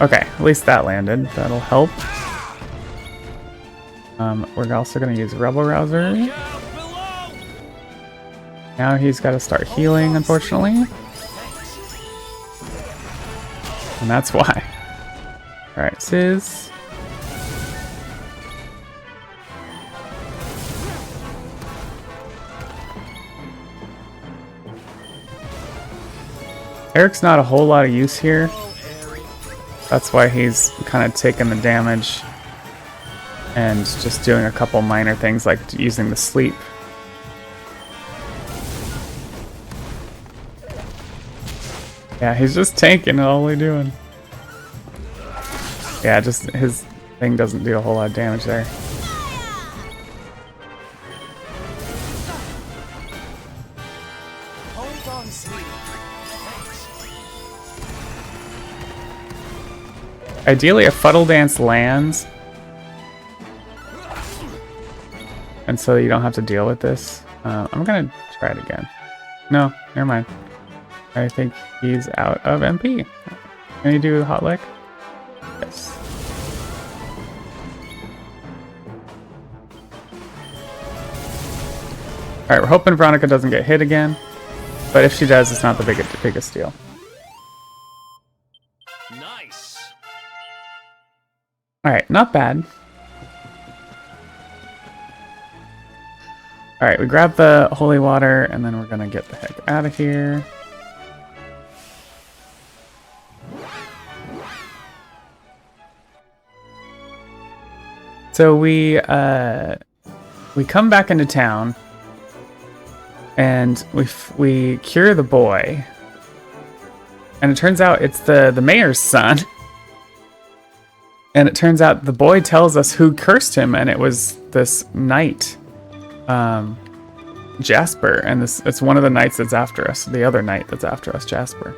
Okay, at least that landed. That'll help. We're also gonna use Rebel Rouser. Now he's gotta start healing, unfortunately. And that's why. Alright, Sizz. Eric's not a whole lot of use here. That's why he's kind of taking the damage and just doing a couple minor things like using the sleep. Yeah, he's just tanking, all we're doing. Yeah, just his thing doesn't do a whole lot of damage there. Hold on, sweetie. Ideally, a Fuddle Dance lands, and so you don't have to deal with this. I'm gonna try it again. No, never mind. I think he's out of MP. Can you do Hot Lick? Yes. Alright, we're hoping Veronica doesn't get hit again. But if she does, it's not the biggest deal. Nice. Alright, not bad. Alright, we grab the holy water, and then we're gonna get the heck out of here. So we come back into town, and we cure the boy, and it turns out it's the mayor's son. And it turns out the boy tells us who cursed him, and it was this knight, Jasper. And it's one of the knights that's after us, the other knight that's after us, Jasper.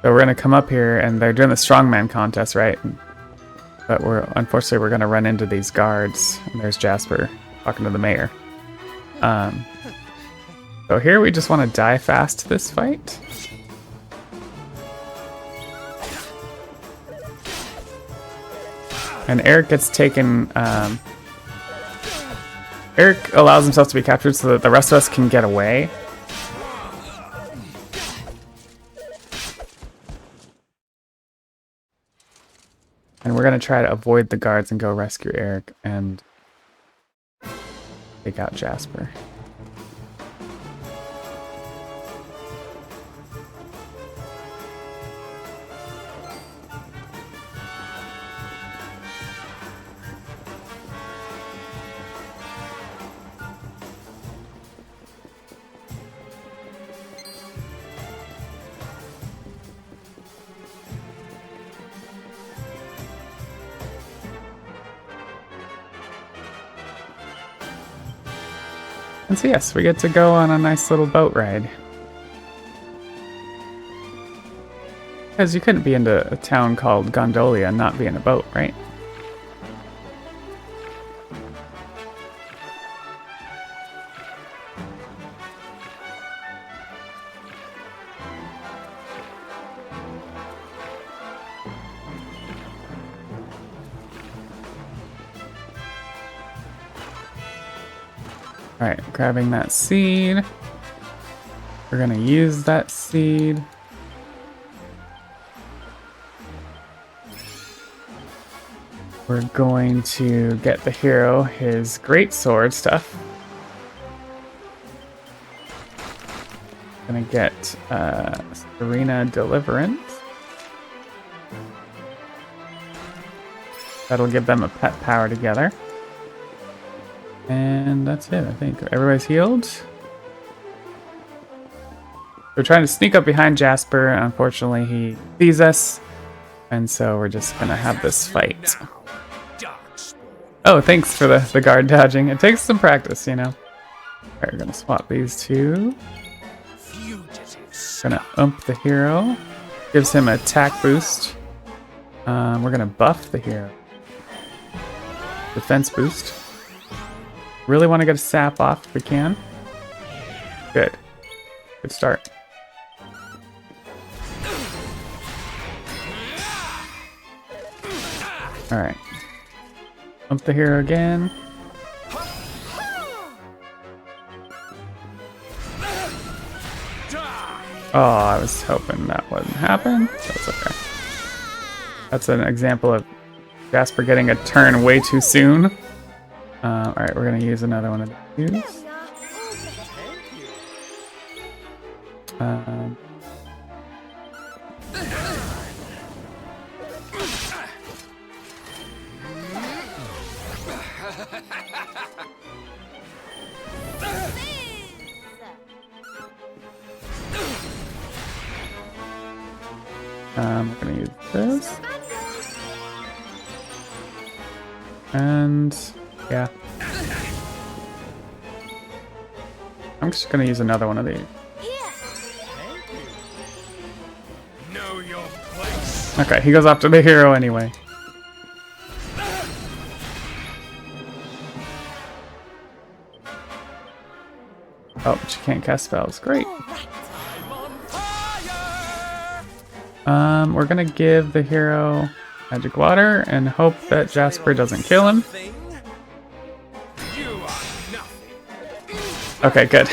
So we're gonna come up here, and they're doing the strongman contest, right? But unfortunately we're gonna run into these guards, and there's Jasper talking to the mayor. So here we just want to die fast this fight. And Eric gets taken. Eric allows himself to be captured so that the rest of us can get away. And we're going to try to avoid the guards and go rescue Eric and take out Jasper. And so yes, we get to go on a nice little boat ride. Because you couldn't be into a town called Gondolia and not be in a boat, right? Alright, grabbing that seed. We're gonna use that seed. We're going to get the hero his great sword stuff. Gonna get Serena Deliverance. That'll give them a pet power together. And that's it, I think. Everybody's healed. We're trying to sneak up behind Jasper, and unfortunately he sees us. And so we're just gonna have this fight. Oh, thanks for the guard dodging. It takes some practice, you know. Alright, we're gonna swap these two. Gonna ump the hero. Gives him an attack boost. We're gonna buff the hero. Defense boost. Really want to get a sap off if we can. Good. Good start. Alright. Bump the hero again. Oh, I was hoping that wouldn't happen. That's okay. That's an example of Jasper getting a turn way too soon. Alright, we're gonna use another one of these. We're gonna use this. And yeah. I'm just gonna use another one of these. Okay, he goes after the hero anyway. Oh, but you can't cast spells. Great. We're gonna give the hero magic water and hope that Jasper doesn't kill him. Okay, good.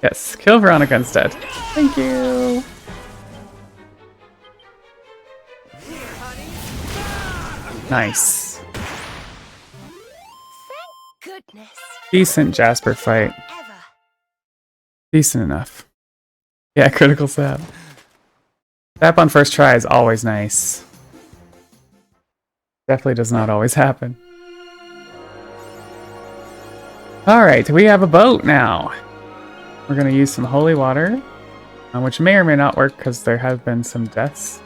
Yes, kill Veronica instead. Thank you. Nice. Thank goodness. Decent Jasper fight. Decent enough. Yeah, critical sap. Sap on first try is always nice. Definitely does not always happen. Alright, we have a boat now. We're going to use some holy water, which may or may not work because there have been some deaths.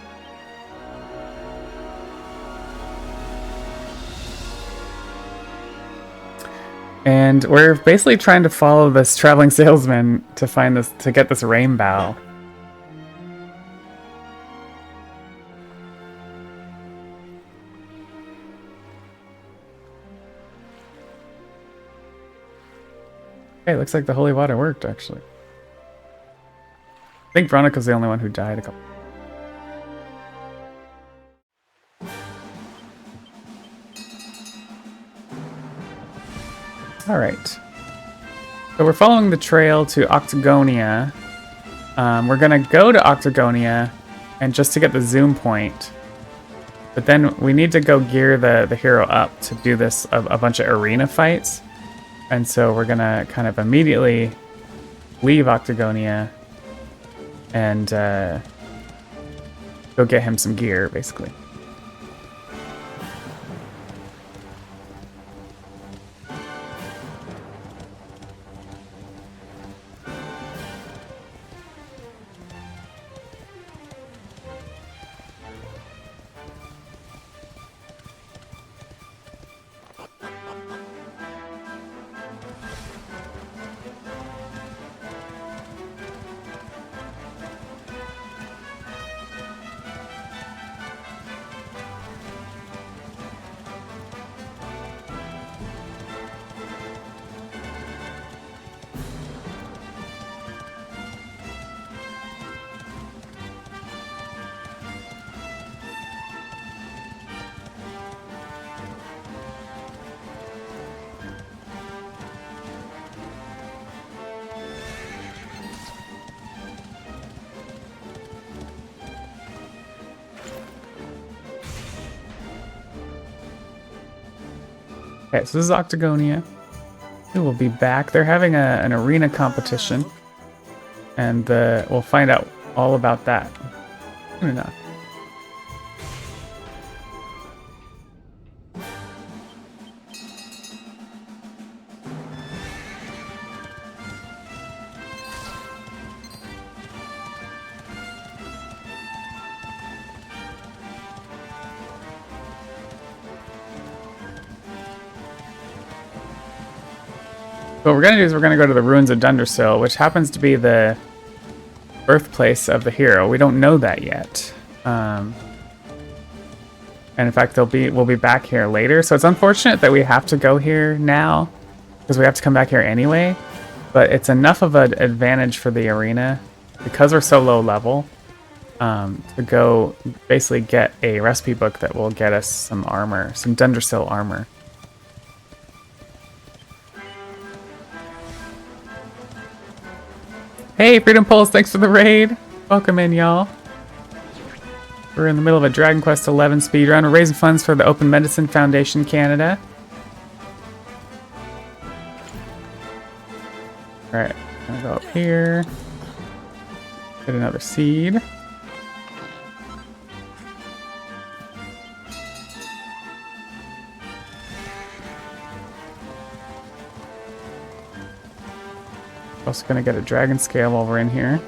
And we're basically trying to follow this traveling salesman to find this, to get this rainbow. Okay, looks like the holy water worked, actually. I think Veronica's the only one who died a couple. Alright. So we're following the trail to Octagonia. We're gonna go to Octagonia and just to get the zoom point. But then we need to go gear the hero up to do this a bunch of arena fights. And so we're gonna kind of immediately leave Octagonia and go get him some gear, basically. Okay, so this is Octagonia. We will be back. They're having an arena competition, and we'll find out all about that soon enough. What we're going to do is we're going to go to the ruins of Dundersill, which happens to be the birthplace of the hero. We don't know that yet. And in fact, we'll be back here later. So it's unfortunate that we have to go here now, because we have to come back here anyway. But it's enough of an advantage for the arena, because we're so low level, to go basically get a recipe book that will get us some armor, some Dundersill armor. Hey, Freedom Pulse, thanks for the raid. Welcome in, y'all. We're in the middle of a Dragon Quest XI speedrun. We're raising funds for the Open Medicine Foundation Canada. Alright, I'm gonna go up here. Get another seed. Also gonna get a dragon scale while we're in here.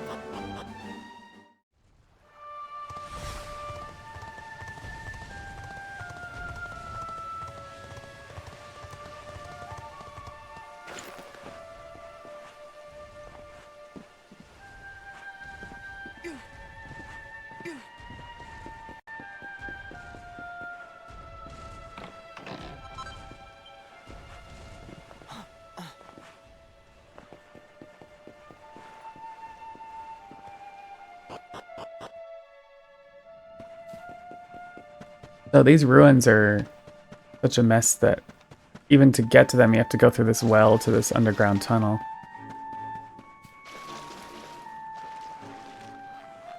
So these ruins are such a mess that even to get to them, you have to go through this well to this underground tunnel.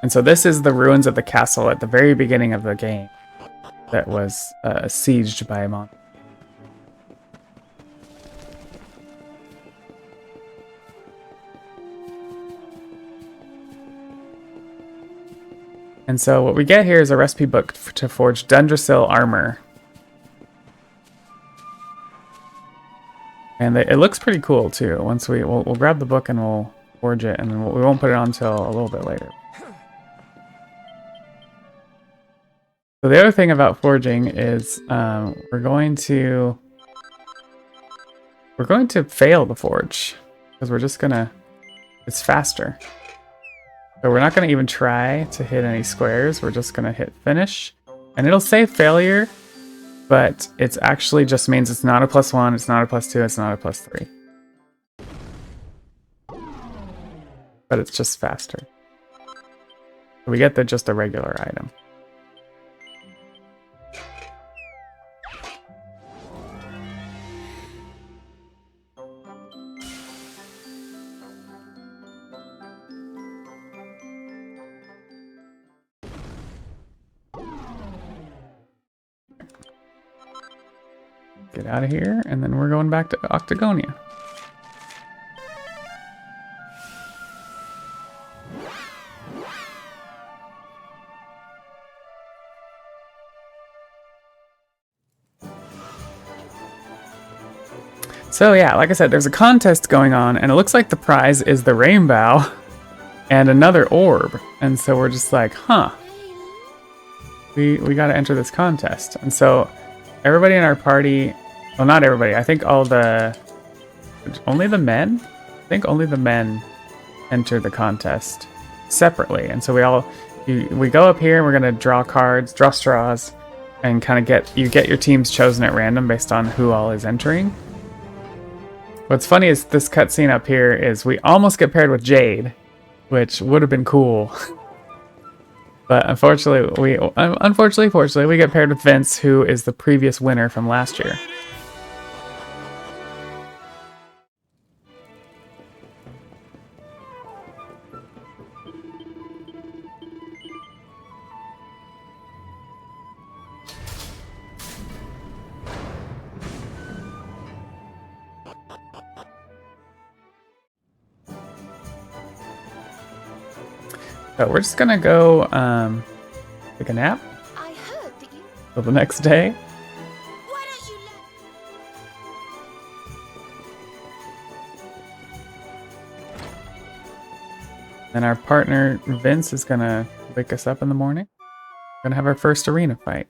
And so this is the ruins of the castle at the very beginning of the game that was sieged by Mon. And so what we get here is a recipe book to forge Dundersill armor. And it looks pretty cool too. Once we'll grab the book and we'll forge it, and then we won't put it on until a little bit later. So the other thing about forging is we're going to fail the forge because we're just gonna. It's faster. So we're not gonna even try to hit any squares. We're just gonna hit finish, and it'll say failure. But it's actually just means it's not a +1, it's not a +2, it's not a +3. But it's just faster. We get just a regular item. Get out of here, and then we're going back to Octagonia. So yeah, like I said, there's a contest going on, and it looks like the prize is the rainbow and another orb. And so we're just like, huh, we got to enter this contest. And so everybody in our party, well, not everybody, I think only the men? I think only the men enter the contest separately. And so we go up here and we're gonna draw cards, draw straws, and kind of get your teams chosen at random based on who all is entering. What's funny is this cutscene up here is we almost get paired with Jade, which would have been cool. But unfortunately, fortunately, we get paired with Vince, who is the previous winner from last year. So we're just gonna go take a nap I heard that you. till the next day. Why don't you Then our partner Vince is gonna wake us up in the morning. We're gonna have our first arena fight.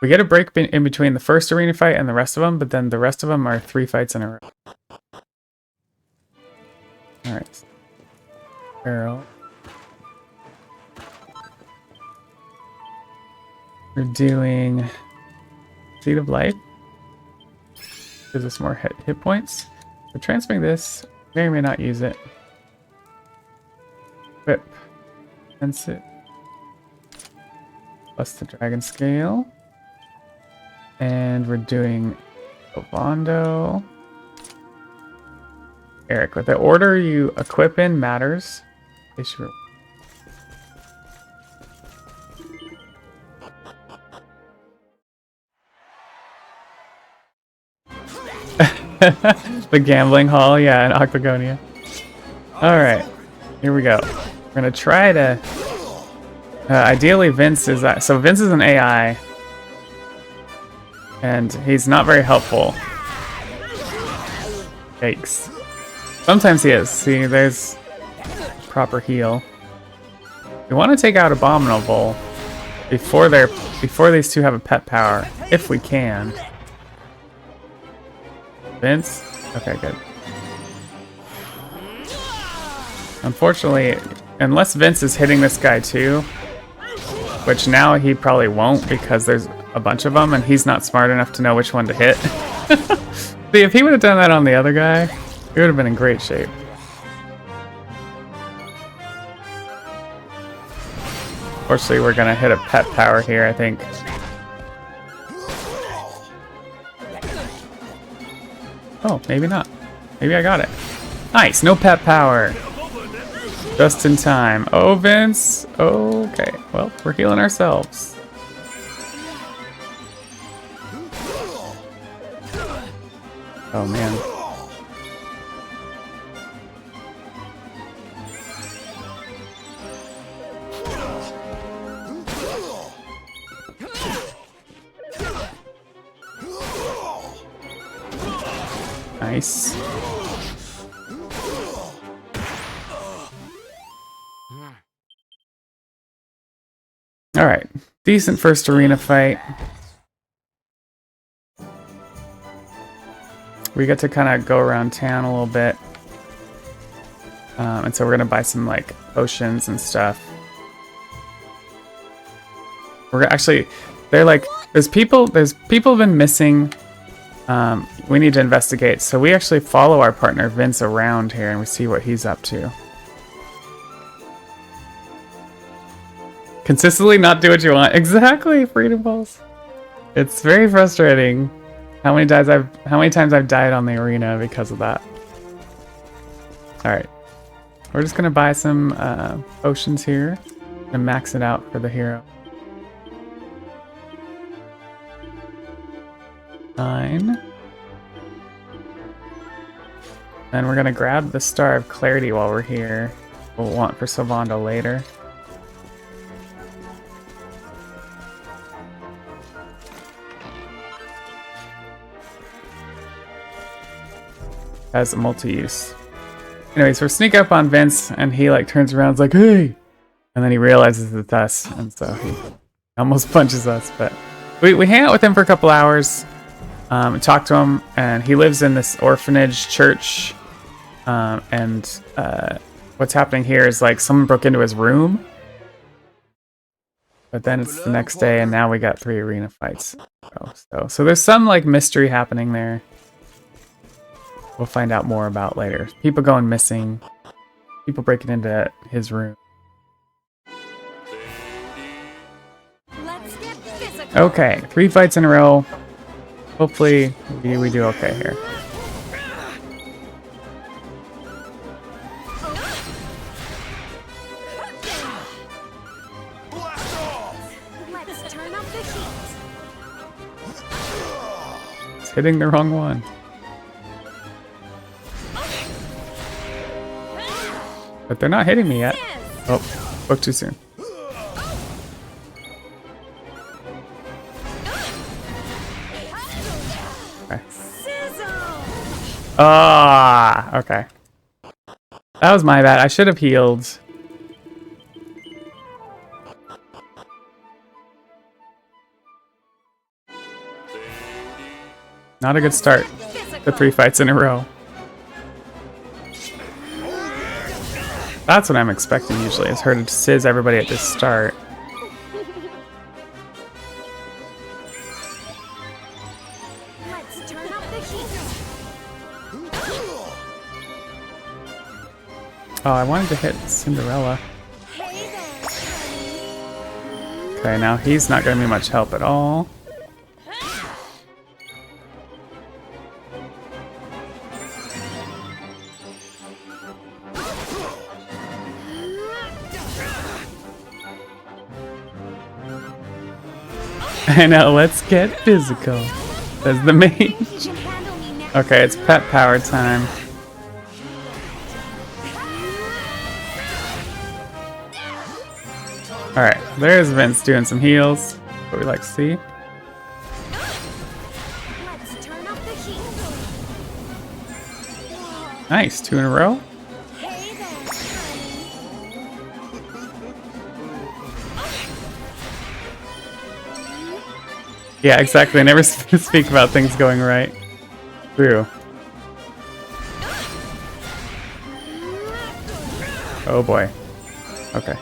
We get a break in between the first arena fight and the rest of them, but then the rest of them are 3 fights in a row. All right, Carol. We're doing Seed of Life. Gives us more hit points. We're transferring this. May or may not use it. Whip. Sense it. Plus the Dragon Scale. And we're doing Ovando. Eric, with the order you equip in matters. The gambling hall, yeah, in Octagonia. Alright, here we go. We're gonna try to... ideally, Vince is... so Vince is an AI. And he's not very helpful. Yikes. Sometimes he is. See, there's proper heal. We want to take out Abominable before these two have a pet power, if we can. Vince? Okay, good. Unfortunately, unless Vince is hitting this guy too, which now he probably won't because there's a bunch of them and he's not smart enough to know which one to hit. See, if he would have done that on the other guy, he would have been in great shape. Fortunately, we're gonna hit a pet power here, I think. Oh, maybe not. Maybe I got it. Nice, no pet power. Just in time. Oh, Vince. Okay, well, we're healing ourselves. Oh, man. Nice. Alright. Decent first arena fight. We get to kind of go around town a little bit. And so we're gonna buy some like potions and stuff. We're actually, they're like, there's people been missing. We need to investigate. So we actually follow our partner Vince around here and we see what he's up to. Consistently not do what you want. Exactly, Freedom Balls. It's very frustrating how many times I've died on the arena because of that. Alright. We're just gonna buy some potions here and max it out for the hero. 9. And we're gonna grab the Star of Clarity while we're here. We'll want for Sylvando later. Has a multi-use. Anyways, we're sneak up on Vince, and he like turns around, and's like, "Hey!" And then he realizes it's us, and so he almost punches us. But we hang out with him for a couple hours, and talk to him, and he lives in this orphanage church. And what's happening here is like someone broke into his room, but then it's the next day, and now we got 3 arena fights. So there's some like mystery happening there. We'll find out more about later. People going missing. People breaking into his room. Let's get physical. Okay, 3 fights in a row. Hopefully we do okay here. Let's turn up the heat. It's hitting the wrong one. But they're not hitting me yet. Oh, spoke too soon. Okay. Ah, okay. That was my bad. I should have healed. Not a good start. The 3 fights in a row. That's what I'm expecting usually, is her to sizz everybody at the start. Let's turn up the heat. Oh, I wanted to hit Cinderella. Hey there, honey. Okay, now he's not going to be much help at all. I know, let's get physical. Says the mage. You handle me now. Okay, it's pet power time. Alright, there's Vince doing some heals. What we like to see. Let's turn up the heat. Nice, 2 in a row. Hey there, honey. Yeah, exactly. I never speak about things going right. True. Oh boy. Okay.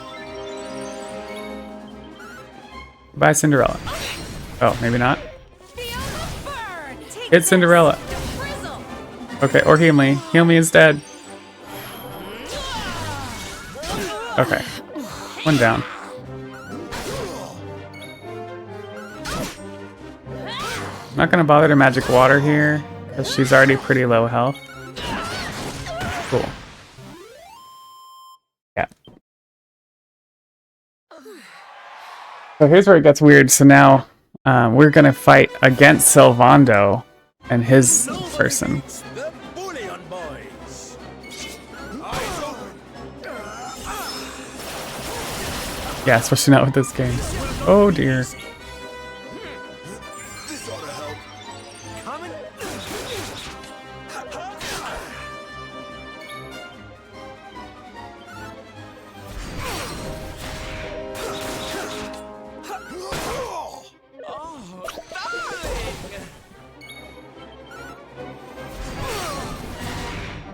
Bye, Cinderella. Oh, maybe not. Hit Cinderella. Okay, or heal me. Heal me instead. Okay. 1 down. I'm not gonna bother to magic water here, because she's already pretty low health. Cool. Yeah. So here's where it gets weird. So now we're gonna fight against Sylvando and his person. The bullion boys. Yeah, especially not with this game. Oh dear. Coming.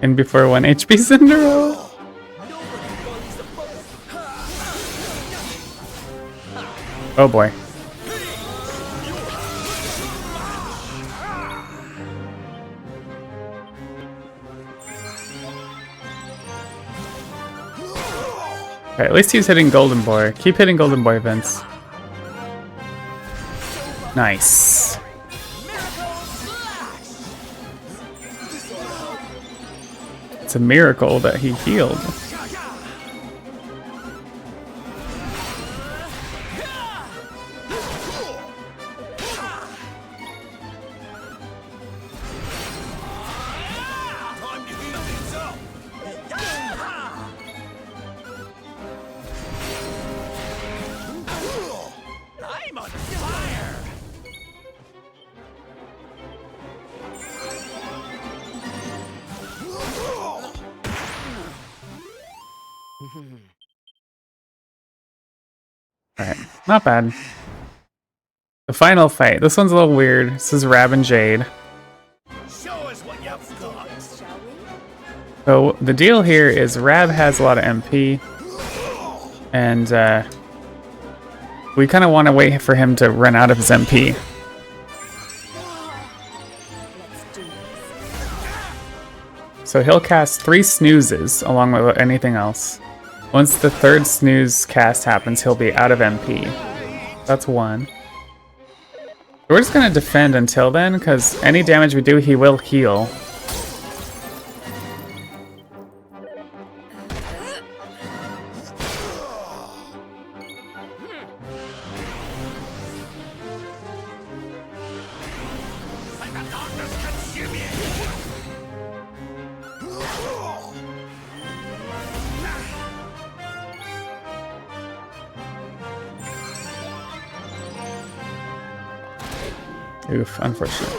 In before 1 HP Cinderella. Oh boy. Okay, at least he's hitting Golden Boy. Keep hitting Golden Boy, Vince. Nice. It's a miracle that he healed. I'm on fire! Alright, not bad. The final fight. This one's a little weird. This is Rab and Jade. Show us what you've got. Shall we? So the deal here is Rab has a lot of MP. And we kind of want to wait for him to run out of his MP. Let's do this. So he'll cast 3 snoozes along with anything else. Once the 3rd snooze cast happens, he'll be out of MP. That's 1. We're just gonna defend until then, because any damage we do, he will heal. Let the darkness consume you! Oof, unfortunate.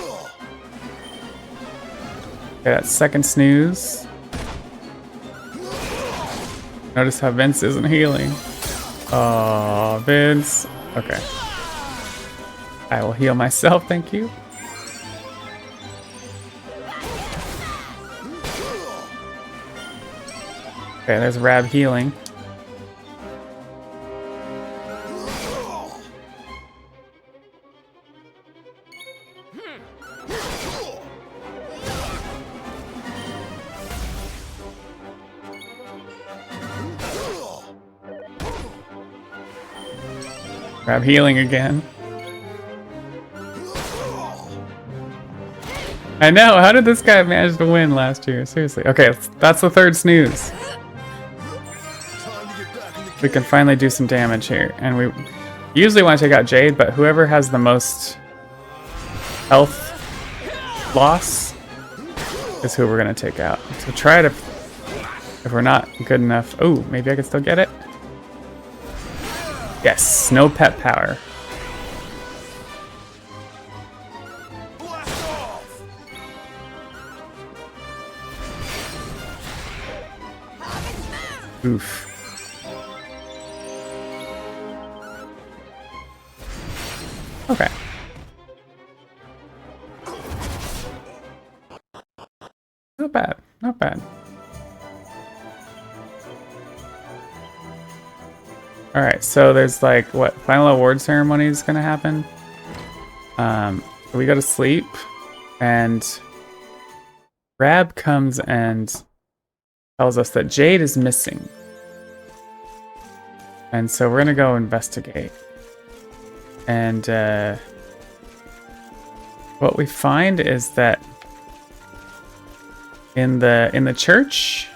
Okay, that 2nd snooze. Notice how Vince isn't healing. Oh, Vince. Okay. I will heal myself, thank you. Okay, there's Rab healing. Rab healing again. I know, how did this guy manage to win last year? Seriously. Okay, that's the 3rd snooze. We can finally do some damage here. And we usually want to take out Jade, but whoever has the most health loss is who we're going to take out. So try to, if we're not good enough. Oh, maybe I can still get it. Yes, no pet power. Oof. Okay. Not bad, not bad. Alright, so there's like, what, final award ceremony is gonna happen? We go to sleep, and Rab comes and tells us that Jade is missing. And so we're gonna go investigate. And what we find is that in the church,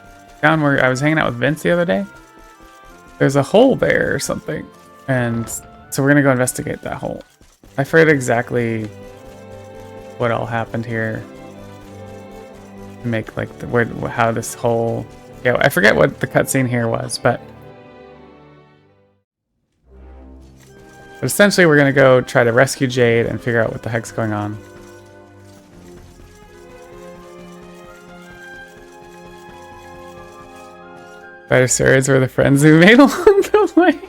down where I was hanging out with Vince the other day, there's a hole there or something. And so we're gonna go investigate that hole. I forget exactly what all happened here. Make like how this whole, yeah, I forget what the cutscene here was, but essentially we're gonna go try to rescue Jade and figure out what the heck's going on. Better stories were the friends we made along the way.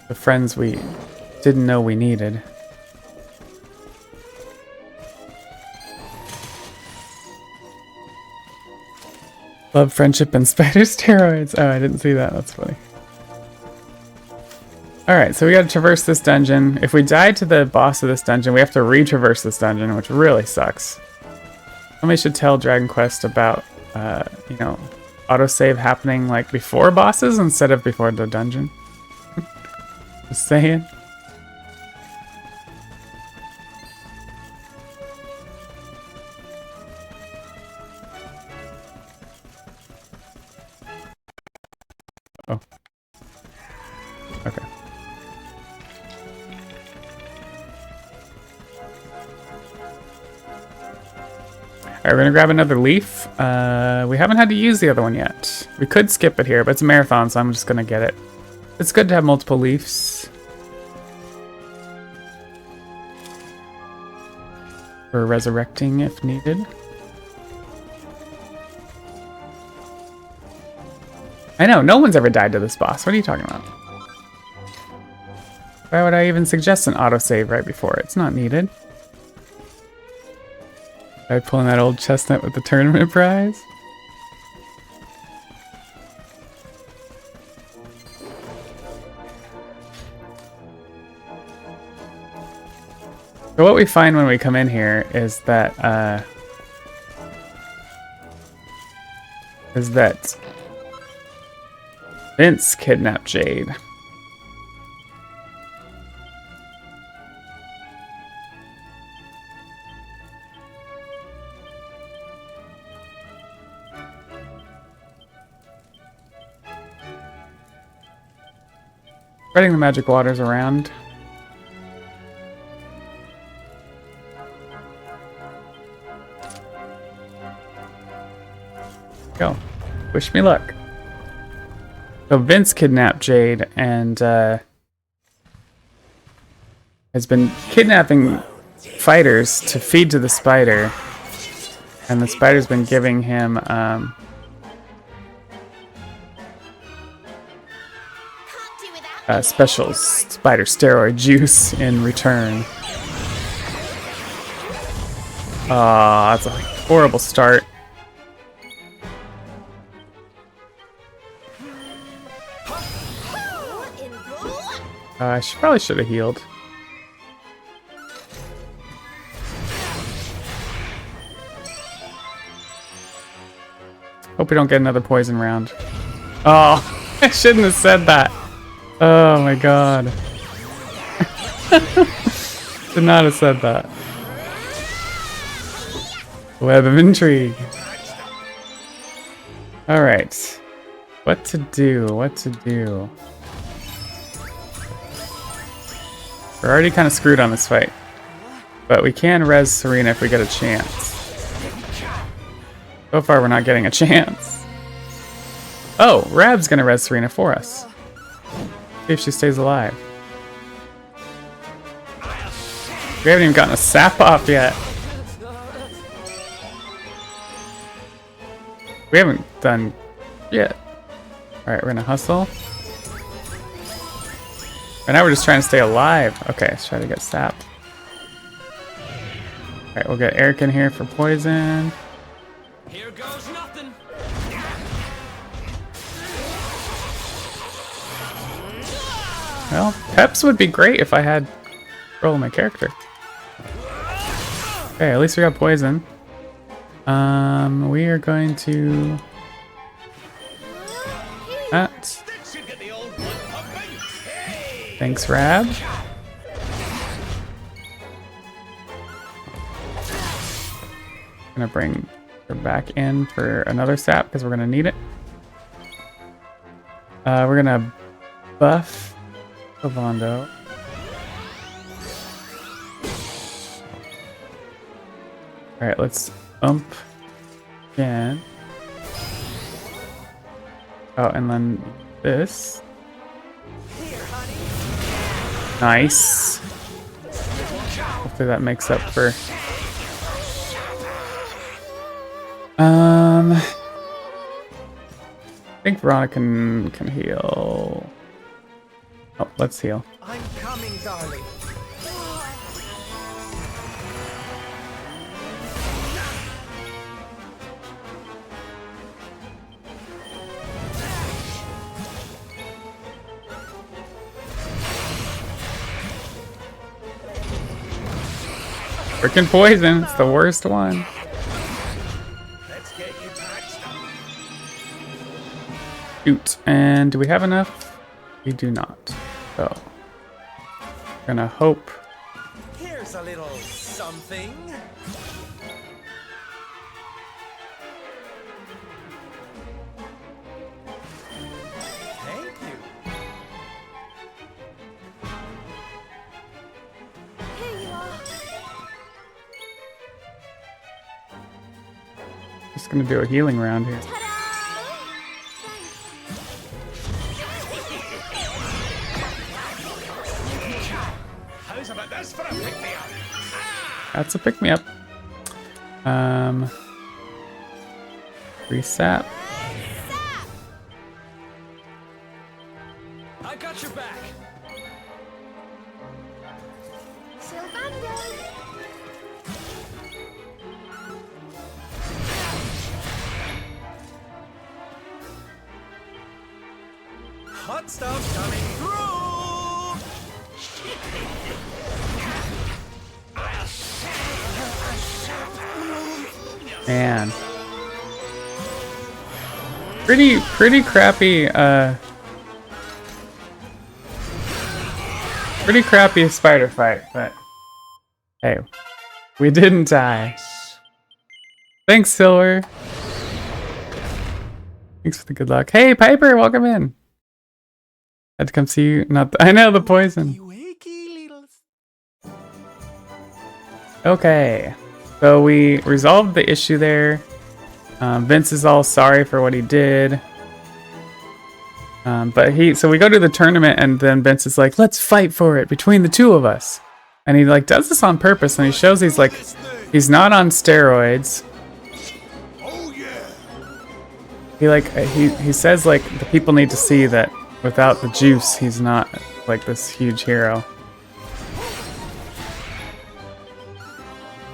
The friends we didn't know we needed. Love, friendship, and spider steroids. Oh, I didn't see that. That's funny. Alright, so we gotta traverse this dungeon. If we die to the boss of this dungeon, we have to re-traverse this dungeon, which really sucks. Somebody should tell Dragon Quest about, you know, autosave happening like before bosses instead of before the dungeon. Just saying. Oh. Okay. Alright, we're gonna grab another leaf. We haven't had to use the other one yet. We could skip it here, but it's a marathon, so I'm just gonna get it. It's good to have multiple leaves. For resurrecting if needed. I know, no one's ever died to this boss. What are you talking about? Why would I even suggest an autosave right before it? It's not needed. Try pulling that old chestnut with the tournament prize. So what we find when we come in here is that Vince kidnapped Jade. Spreading the magic waters around. Go. Wish me luck. So Vince kidnapped Jade and has been kidnapping fighters to feed to the spider. And the spider's been giving him special spider steroid juice in return. That's a horrible start. I probably should have healed. Hope we don't get another poison round. Oh, I shouldn't have said that. Oh my god. Should not have said that. Web of intrigue. Alright. What to do? What to do? We're already kind of screwed on this fight. But we can res Serena if we get a chance. So far we're not getting a chance. Oh, Rab's gonna res Serena for us. See if she stays alive. We haven't even gotten a sap off yet. We haven't done yet. Alright, we're gonna hustle. Right now we're just trying to stay alive. Okay, let's try to get sap. Alright, we'll get Eric in here for poison. Here goes nothing. Well, Peps would be great if I had control of my character. Okay, at least we got poison. We are going to... that. Thanks, Rab. Gonna bring her back in for another sap because we're gonna need it. We're gonna buff Sylvando. Alright, let's ump again. Oh, and then this. Nice. Hopefully that makes up for... I think Veronica can heal. Oh, let's heal. I'm coming, darling. Freaking poison. It's the worst one. Let's get you patched up. Shoot. And do we have enough? We do not. So, gonna hope. Here's a little something. Thank you. Here you are. Just gonna do a healing round here. Ta-da! How's about this for a pick-me-up? That's a pick me up. Reset. I got your back. Sylvando! Hot stuff coming through. Man. Pretty crappy, pretty crappy spider fight, but hey, we didn't die. Thanks, Silver. Thanks for the good luck. Hey, Piper, welcome in. Had to come see you. I know the poison. Wakey little. Okay, so we resolved the issue there. Vince is all sorry for what he did. So we go to the tournament and then Vince is like, let's fight for it between the two of us. And he like does this on purpose and he shows he's like, he's not on steroids. Oh yeah. He says like the people need to see that without the juice, he's not like this huge hero.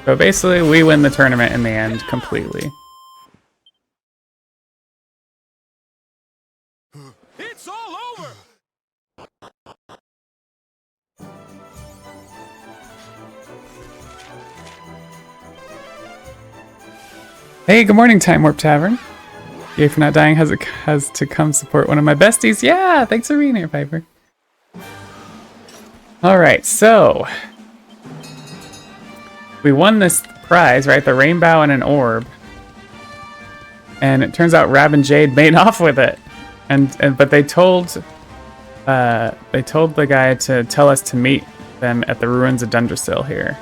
So basically we win the tournament in the end completely. It's all over. Hey, good morning, Time Warp Tavern. Yay for not dying has to come support one of my besties. Yeah, thanks for being here, Piper. Alright, so we won this prize, right? The rainbow and an orb. And it turns out Rab and Jade made off with it. But they told the guy to tell us to meet them at the ruins of Dundrasil here.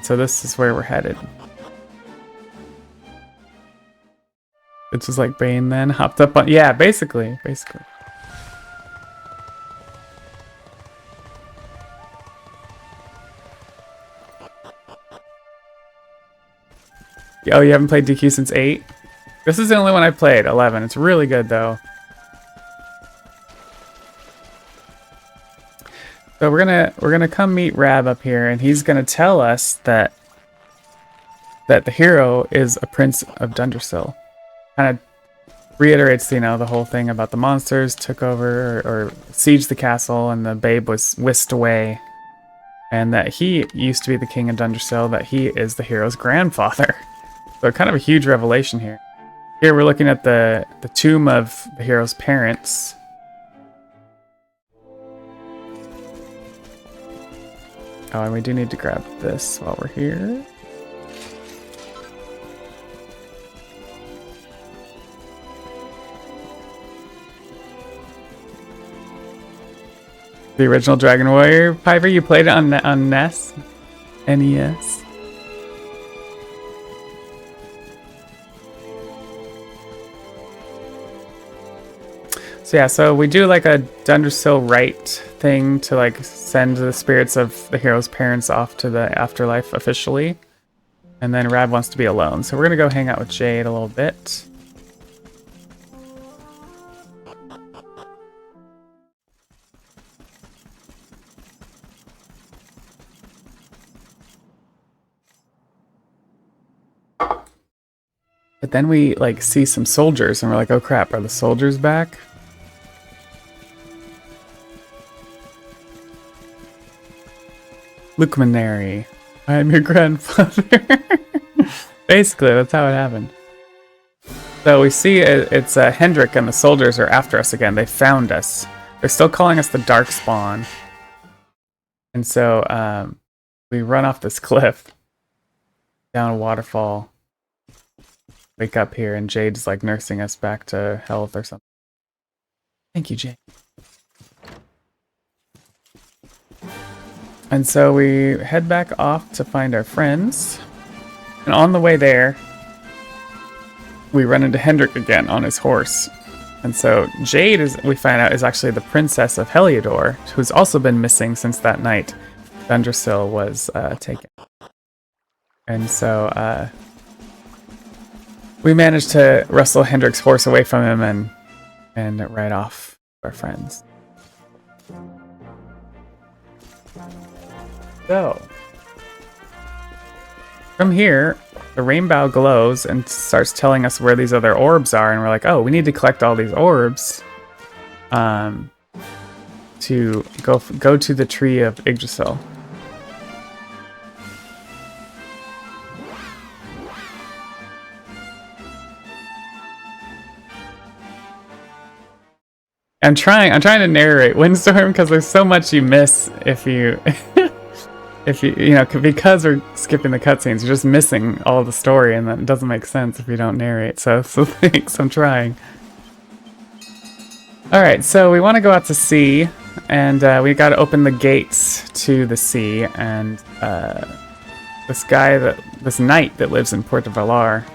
So this is where we're headed. It's just like Bane then hopped up on, yeah, basically. Oh, you haven't played DQ since 8? This is the only one I played, 11. It's really good though. So we're gonna come meet Rab up here, and he's gonna tell us that the hero is a prince of Dundrasil. Kind of reiterates, you know, the whole thing about the monsters took over or sieged the castle, and the babe was whisked away, and that he used to be the king of Dundrasil. That he is the hero's grandfather. So kind of a huge revelation here. Here we're looking at the tomb of the hero's parents. Oh, and we do need to grab this while we're here. The original Dragon Warrior. Piper, you played it on NES? NES? So yeah, so we do like a Dundrasil rite thing to like send the spirits of the hero's parents off to the afterlife officially. And then Rab wants to be alone. So we're gonna go hang out with Jade a little bit. But then we like see some soldiers and we're like, oh crap, are the soldiers back? Lukemanary. I am your grandfather. Basically, that's how it happened. So we see it's Hendrik and the soldiers are after us again. They found us. They're still calling us the Darkspawn. And so we run off this cliff down a waterfall. Wake up here and Jade's like nursing us back to health or something. Thank you, Jade. And so we head back off to find our friends. And on the way there, we run into Hendrik again on his horse. And so Jade, we find out, is actually the princess of Heliodor, who's also been missing since that night Dundrasil was taken. And so we managed to wrestle Hendrik's horse away from him and ride off our friends. So, from here, the rainbow glows and starts telling us where these other orbs are, and we're like, oh, we need to collect all these orbs to go to the tree of Yggdrasil. I'm trying to narrate Windstorm because there's so much you miss if you because we're skipping the cutscenes, you're just missing all the story, and that doesn't make sense if you don't narrate. So thanks, I'm trying. All right, so we want to go out to sea, and we got to open the gates to the sea, and this knight that lives in Port de Valar,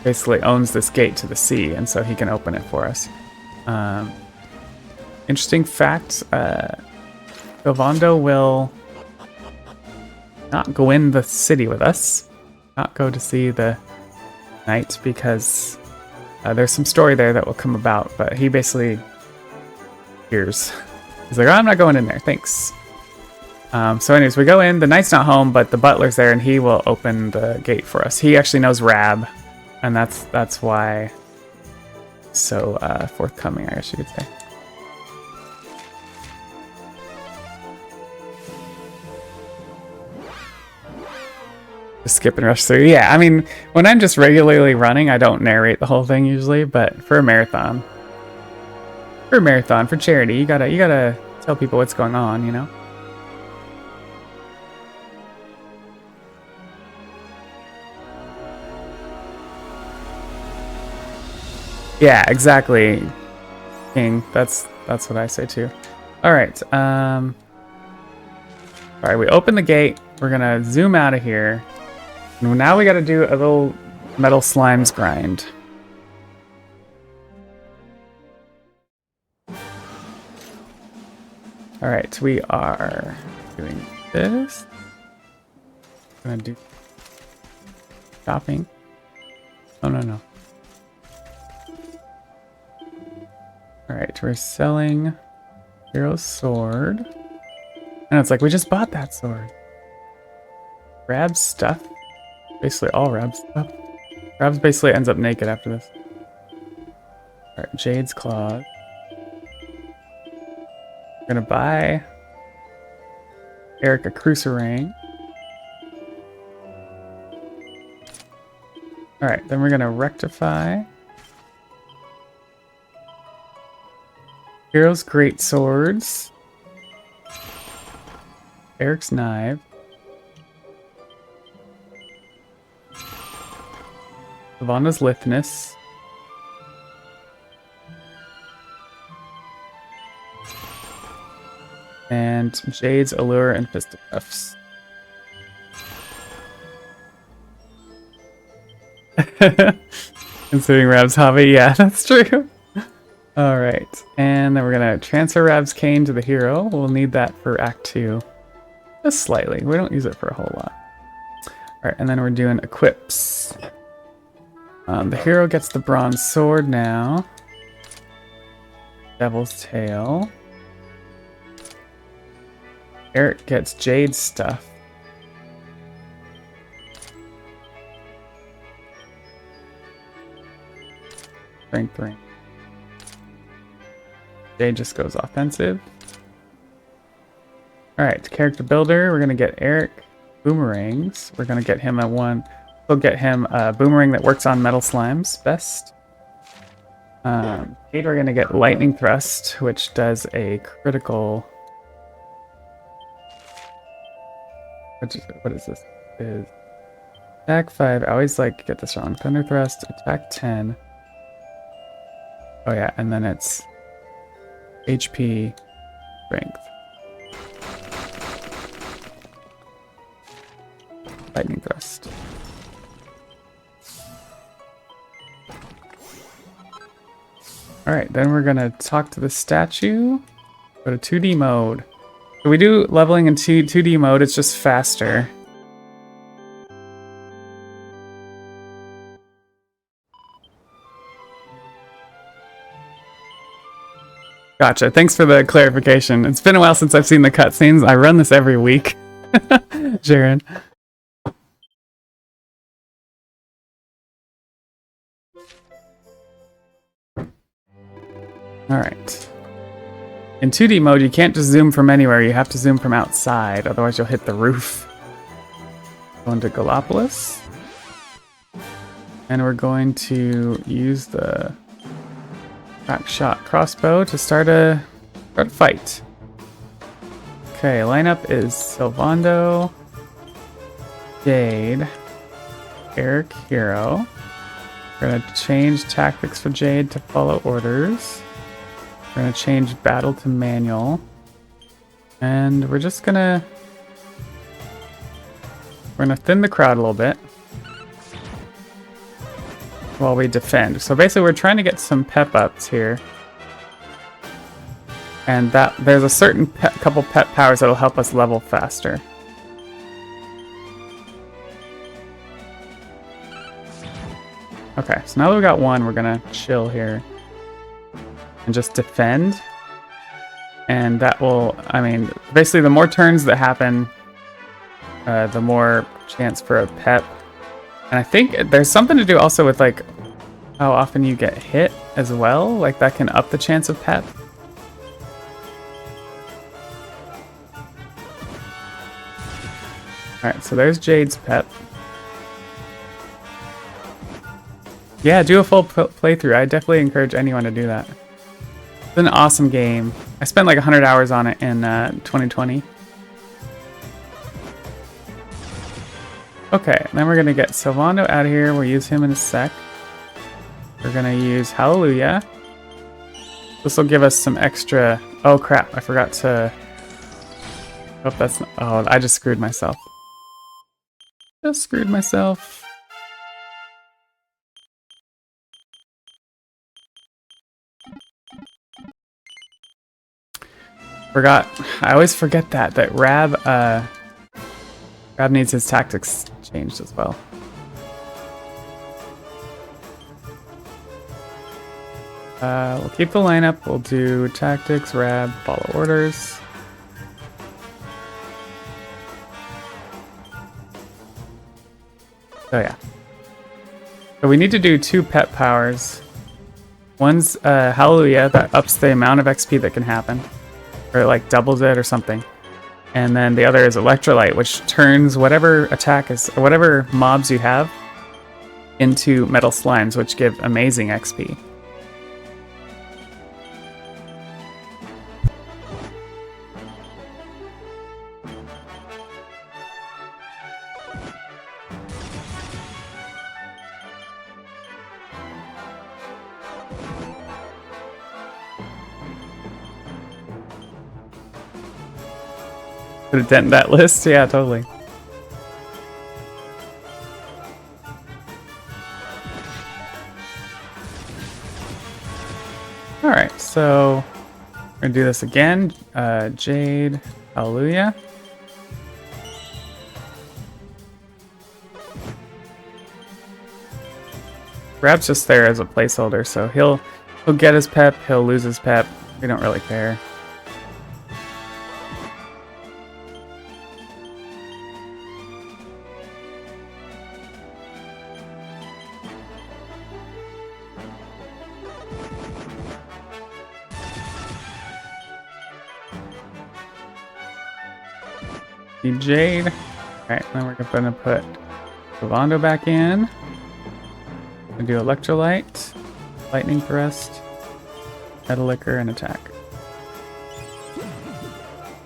basically owns this gate to the sea, and so he can open it for us. Interesting fact, Gilvando will not go in the city with us, not go to see the knight, because there's some story there that will come about, but he basically hears. He's like, oh, I'm not going in there, thanks. So anyways, we go in, the knight's not home, but the butler's there, and he will open the gate for us. He actually knows Rab, and that's why he's so forthcoming, I guess you could say. Just skip and rush through. Yeah, I mean, when I'm just regularly running, I don't narrate the whole thing usually, but for a marathon, for charity, you gotta tell people what's going on, you know? Yeah, exactly, King. That's what I say too. All right. All right, we open the gate. We're gonna zoom out of here. And now we gotta do a little metal slimes grind. All right, we are doing this. Gonna do shopping. Oh no. All right, we're selling Hero's sword. And it's like, we just bought that sword. Rab's stuff. Basically all Rab's stuff. Rab's basically ends up naked after this. Alright, Jade's claws. We're gonna buy Eric a cruiserang. Alright, then we're gonna rectify Hero's great swords. Eric's knife. Lavanda's lithness. And Jade's allure and fisticuffs. Considering Rab's hobby, yeah, that's true. Alright, and then we're gonna transfer Rab's cane to the hero. We'll need that for Act 2. Just slightly. We don't use it for a whole lot. Alright, and then we're doing equips. The hero gets the bronze sword now. Devil's tail. Eric gets Jade's stuff. Strength ring. Jade just goes offensive. Alright, character builder. We're gonna get Eric boomerangs. We're gonna get him we'll get him a boomerang that works on metal slimes best. Jade, we're gonna get lightning thrust, which does a critical. What is this? Is attack 5. I always like get this wrong. Thunder thrust, attack 10. Oh yeah, and then it's HP, strength. Lightning thrust. Alright, then we're gonna talk to the statue. Go to 2D mode. So we do leveling in 2D mode, it's just faster. Gotcha, thanks for the clarification. It's been a while since I've seen the cutscenes. I run this every week. Jaren. Alright. In 2D mode, you can't just zoom from anywhere. You have to zoom from outside, otherwise you'll hit the roof. Going to Gallopolis. And we're going to use the crack shot crossbow to start a fight. Okay, lineup is Sylvando, Jade, Eric Hero. We're gonna change tactics for Jade to follow orders. We're gonna change battle to manual. And we're gonna thin the crowd a little bit while we defend. So basically we're trying to get some pep ups here. And that there's a certain couple pet powers that'll help us level faster. Okay, so now that we got one, we're gonna chill here and just defend. And that will, I mean, basically the more turns that happen, the more chance for a pep. And I think there's something to do also with like how often you get hit as well. Like that can up the chance of pep. Alright, so there's Jade's pep. Yeah, do a full playthrough. I definitely encourage anyone to do that. It's an awesome game. I spent like 100 hours on it in 2020. Okay, then we're gonna get Sylvando out of here. We'll use him in a sec. We're gonna use Hallelujah. This will give us some extra. Oh crap! I forgot to. Oh, that's. Oh, I just screwed myself. Just screwed myself. Forgot. I always forget that Rab needs his tactics changed as well. We'll keep the lineup. We'll do tactics, Rab, follow orders. Oh yeah. So we need to do 2 pet powers. One's Hallelujah, that ups the amount of XP that can happen. Or like doubles it or something. And then the other is Electrolyte, which turns whatever attack is, or whatever mobs you have into metal slimes, which give amazing XP. Put a dent in that list? Yeah, totally. Alright, so we're gonna do this again. Jade, Hallelujah. Rab's just there as a placeholder, so he'll get his pep, he'll lose his pep. We don't really care. The Jade. Alright, then we're gonna put Lavando back in. We'll do Electrolyte, Lightning Thrust, Metal Liquor, and Attack.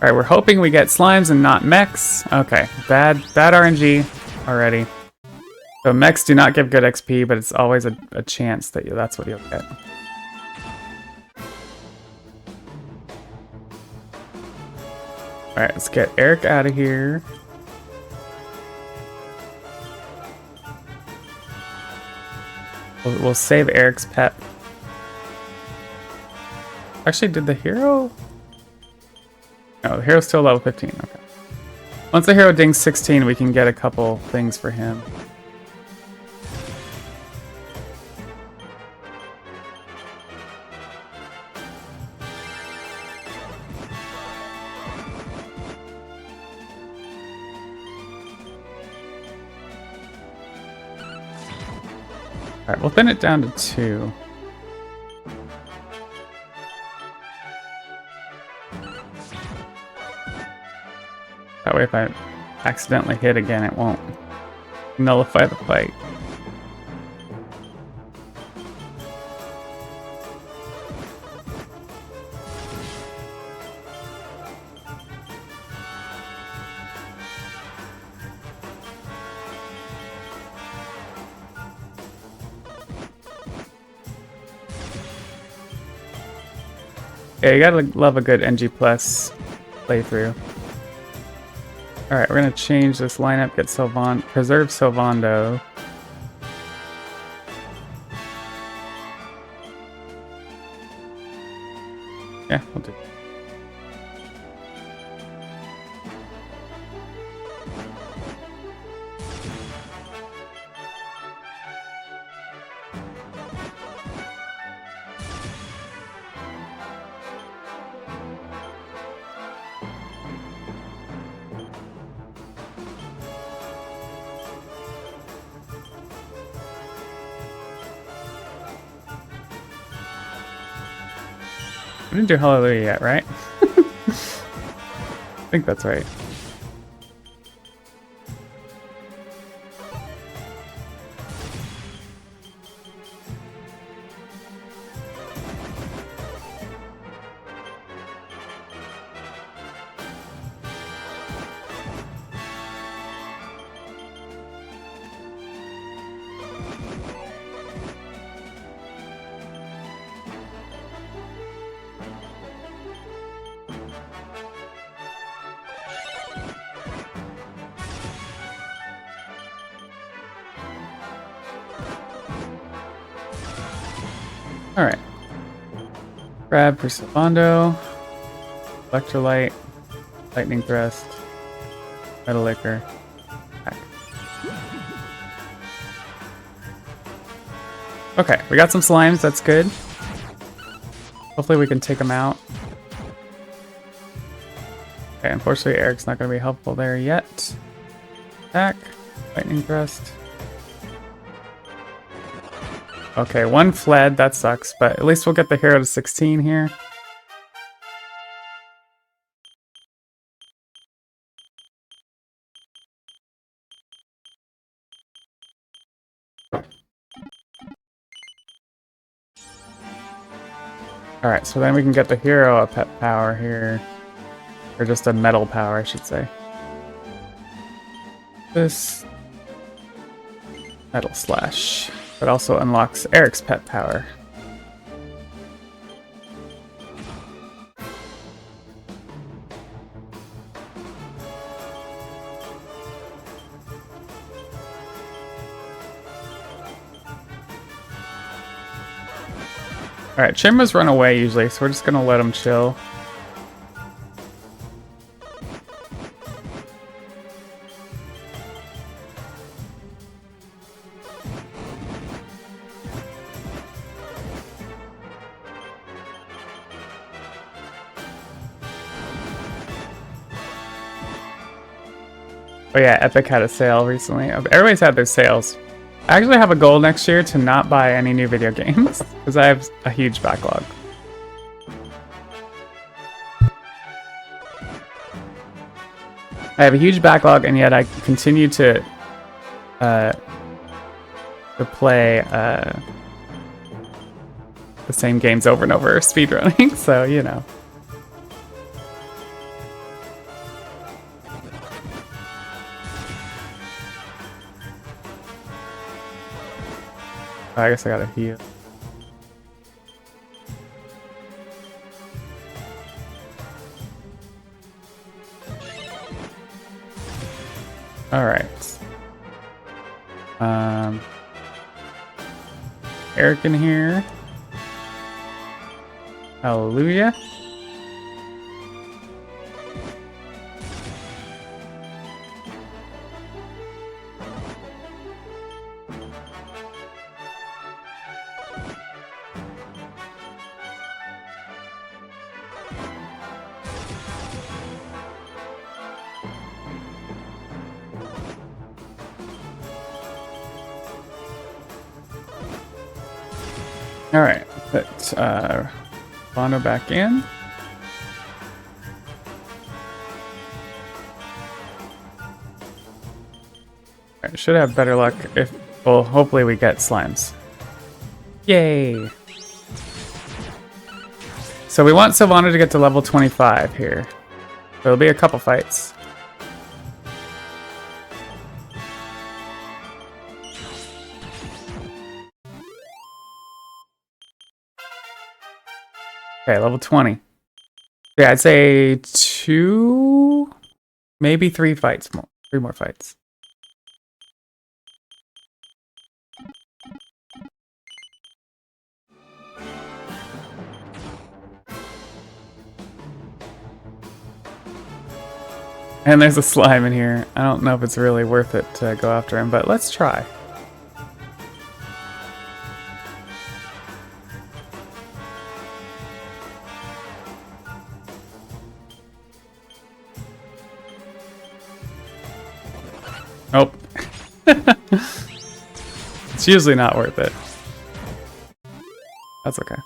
Alright, we're hoping we get slimes and not mechs. Okay, bad RNG already. So mechs do not give good XP, but it's always a chance that that's what you'll get. Alright, let's get Eric out of here. We'll save Eric's pet. Actually, did the hero? No, the hero's still level 15. Okay. Once the hero dings 16, we can get a couple things for him. Alright, we'll thin it down to 2. That way if I accidentally hit again, it won't nullify the fight. Yeah, you gotta love a good NG Plus playthrough. Alright, we're gonna change this lineup, get preserve Sylvando. Yeah, we'll do. We didn't do Hallelujah yet, right? I think that's right. Alright. Grab for Sylvando. Electrolyte. Lightning Thrust. Metal Liquor. Back. Okay, we got some slimes, that's good. Hopefully we can take them out. Okay, unfortunately Eric's not going to be helpful there yet. Attack. Lightning Thrust. Okay, one fled, that sucks, but at least we'll get the hero to 16 here. Alright, so then we can get the hero a pet power here. Or just a metal power, I should say. This Metal Slash. But also unlocks Eric's pet power. Alright, Chimera's run away usually, so we're just gonna let him chill. Oh yeah, Epic had a sale recently. Everybody's had their sales. I actually have a goal next year to not buy any new video games, because I have a huge backlog. I have a huge backlog, and yet I continue to play the same games over and over, speedrunning. So you know. I guess I gotta heal. All right. Eric in here. Hallelujah. All right, put Bono back in. All right, should have better luck if, well, hopefully we get slimes. Yay! So we want Sylvana to get to level 25 here. So it'll be a couple fights. Okay, level 20. Yeah, I'd say 2, maybe 3 fights more. 3 more fights. And there's a slime in here. I don't know if it's really worth it to go after him, but let's try. Nope. It's usually not worth it. That's okay.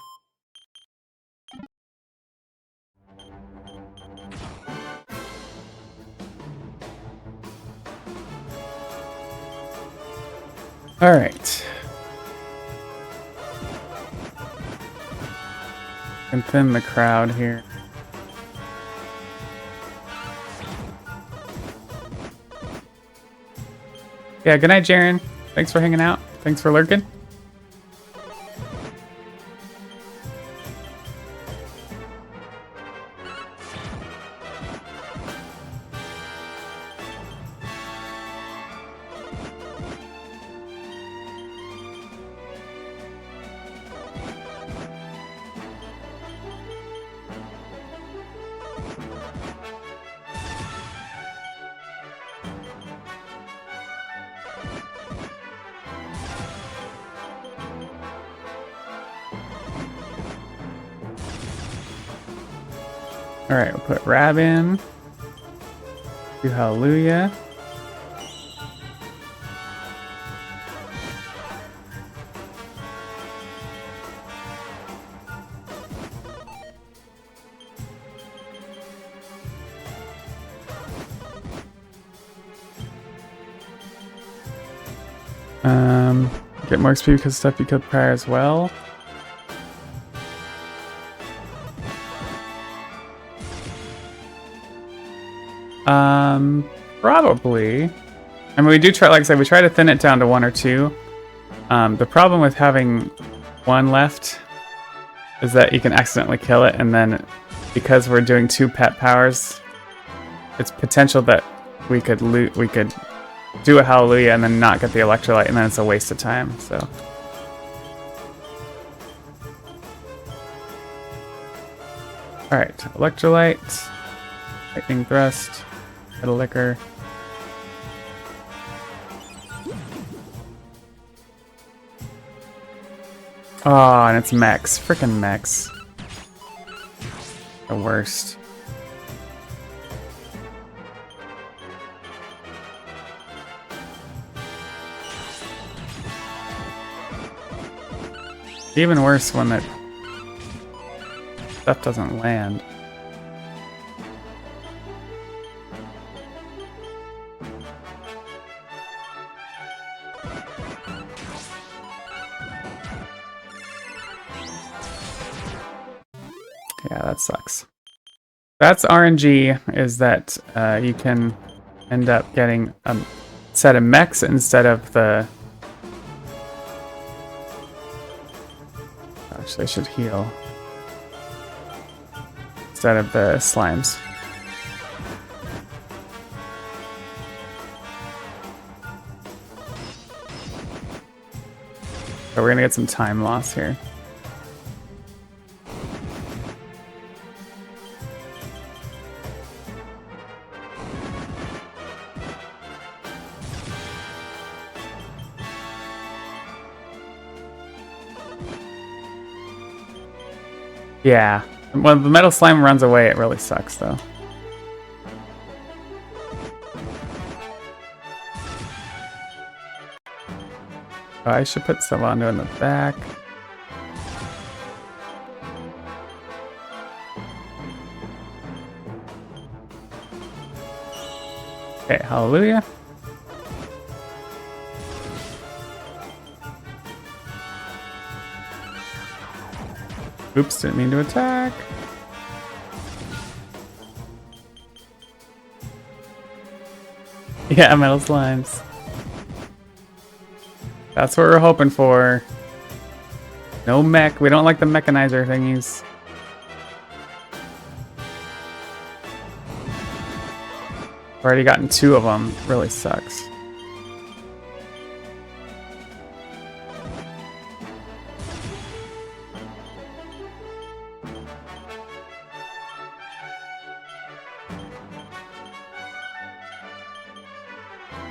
All right. And thin the crowd here. Yeah, good night, Jaren. Thanks for hanging out. Thanks for lurking. All right, we'll put Rab in. Do Hallelujah. Get more XP because stuff you killed prior as well. Probably. I mean, we do try, like I said, we try to thin it down to 1 or 2. The problem with having 1 left is that you can accidentally kill it, and then because we're doing 2 pet powers, it's potential that we could do a Hallelujah and then not get the electrolyte, and then it's a waste of time. So. All right, electrolyte, lightning thrust, metal liquor. Oh, and it's mechs. Frickin' mechs. The worst. Even worse when that stuff doesn't land. Yeah, that sucks. That's RNG, is that you can end up getting a set of mechs instead of the... Actually, I should heal. Instead of the slimes. So we're gonna get some time loss here. Yeah. When the metal slime runs away, it really sucks, though. Oh, I should put Sylvando in the back. Okay, hallelujah. Oops, didn't mean to attack. Yeah, metal slimes. That's what we're hoping for. No mech. We don't like the mechanizer thingies. I've already gotten 2 of them. Really sucks.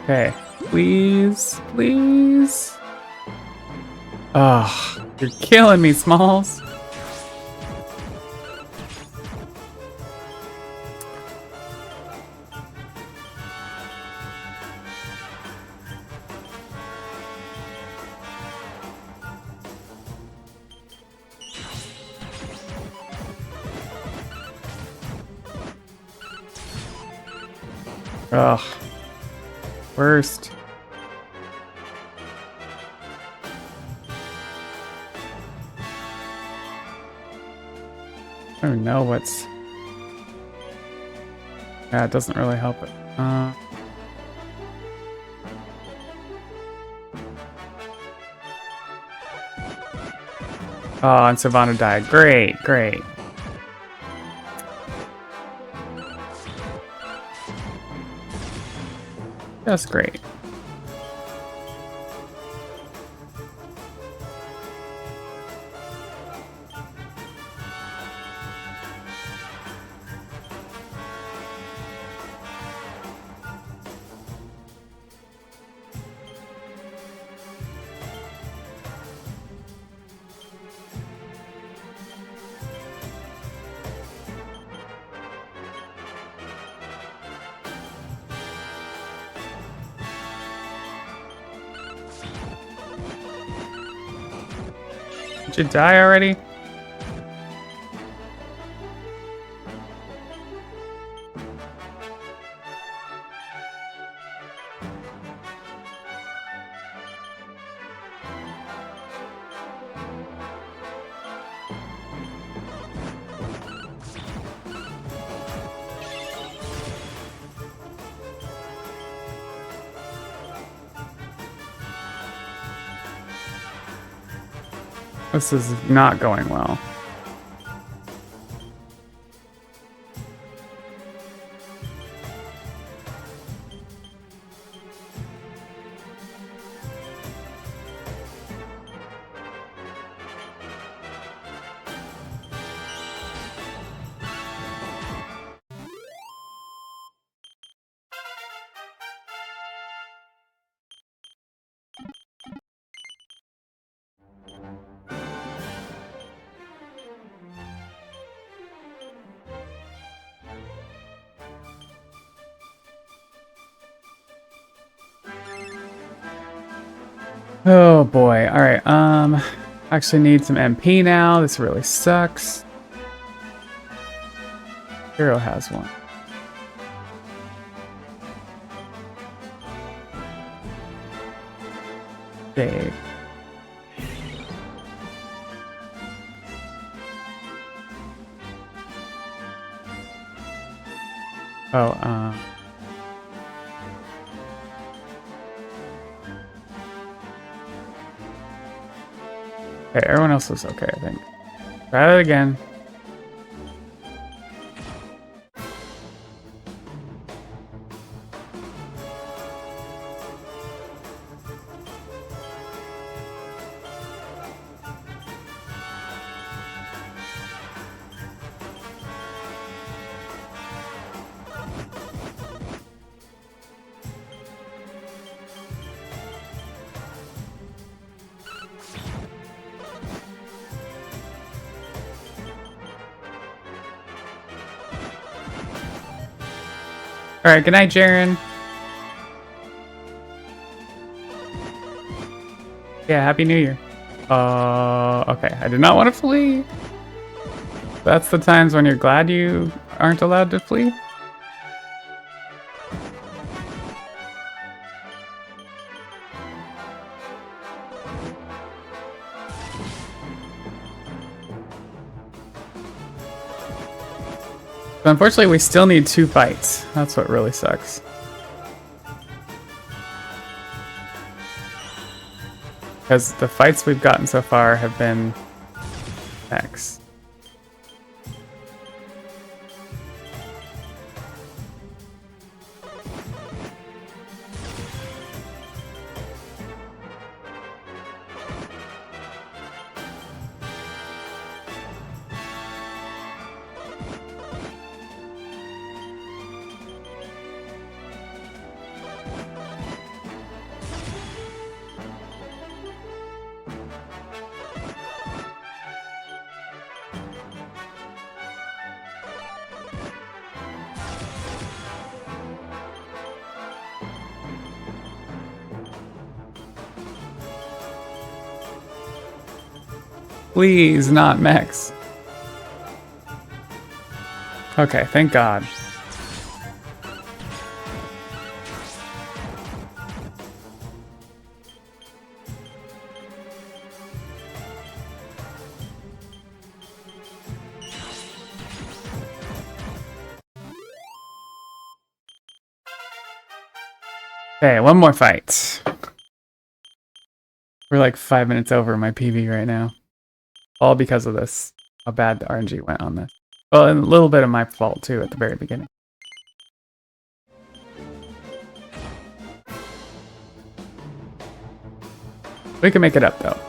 Okay, please, please. Oh, you're killing me, Smalls. Ugh. Worst. I don't know what's... Yeah, it doesn't really help it. Oh, and Sylvando died. Great, great. That's great. Did you die already? This is not going well. Oh boy. All right. Actually need some MP now. This really sucks. Hero has one. Okay. Oh, okay, everyone else was okay, I think. Try it again. Alright, good night, Jaren. Yeah, Happy New Year. Okay, I did not want to flee. That's the times when you're glad you aren't allowed to flee. But unfortunately, we still need 2 fights. That's what really sucks. Because the fights we've gotten so far have been X. Please, not mechs. Okay, thank God. Okay, one more fight. We're like 5 minutes over my PB right now. All because of this. How bad the RNG went on this. Well, and a little bit of my fault too at the very beginning. We can make it up though.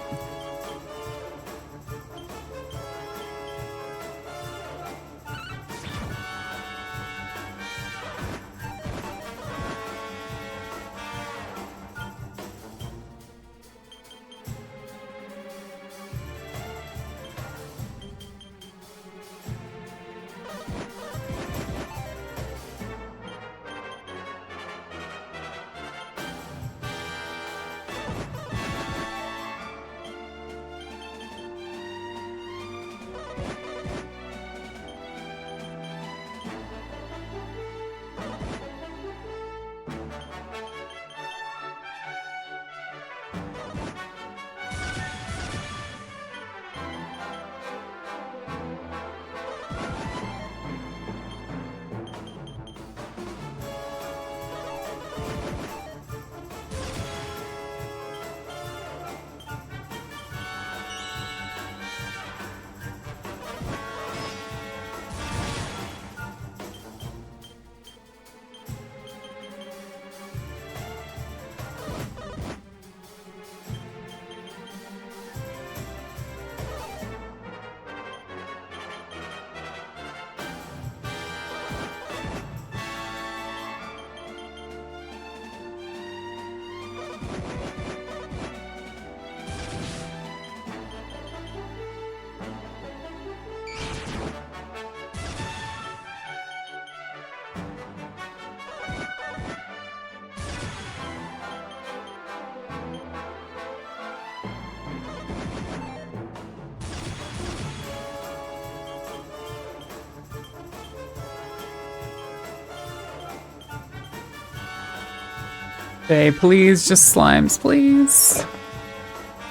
Okay, please, just slimes, please.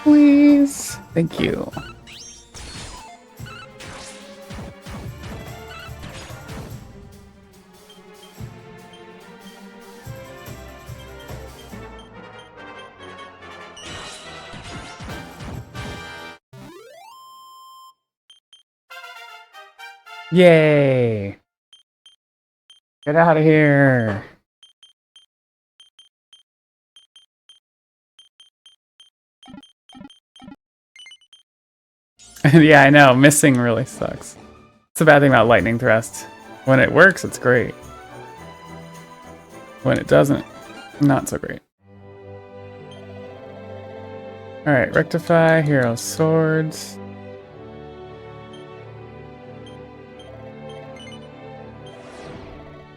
Please. Thank you. Yay! Get out of here! Yeah, I know. Missing really sucks. It's a bad thing about lightning thrust. When it works, it's great. When it doesn't, not so great. Alright, rectify, hero swords.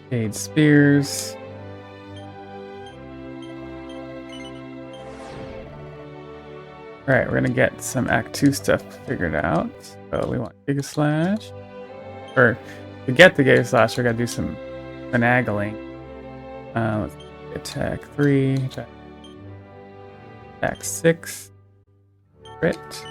Jade spears. Alright, we're gonna get some Act 2 stuff figured out. So we want Giga Slash. Or, to get the Giga Slash, we gotta do some finagling. Let's see, attack 3, attack 6, crit.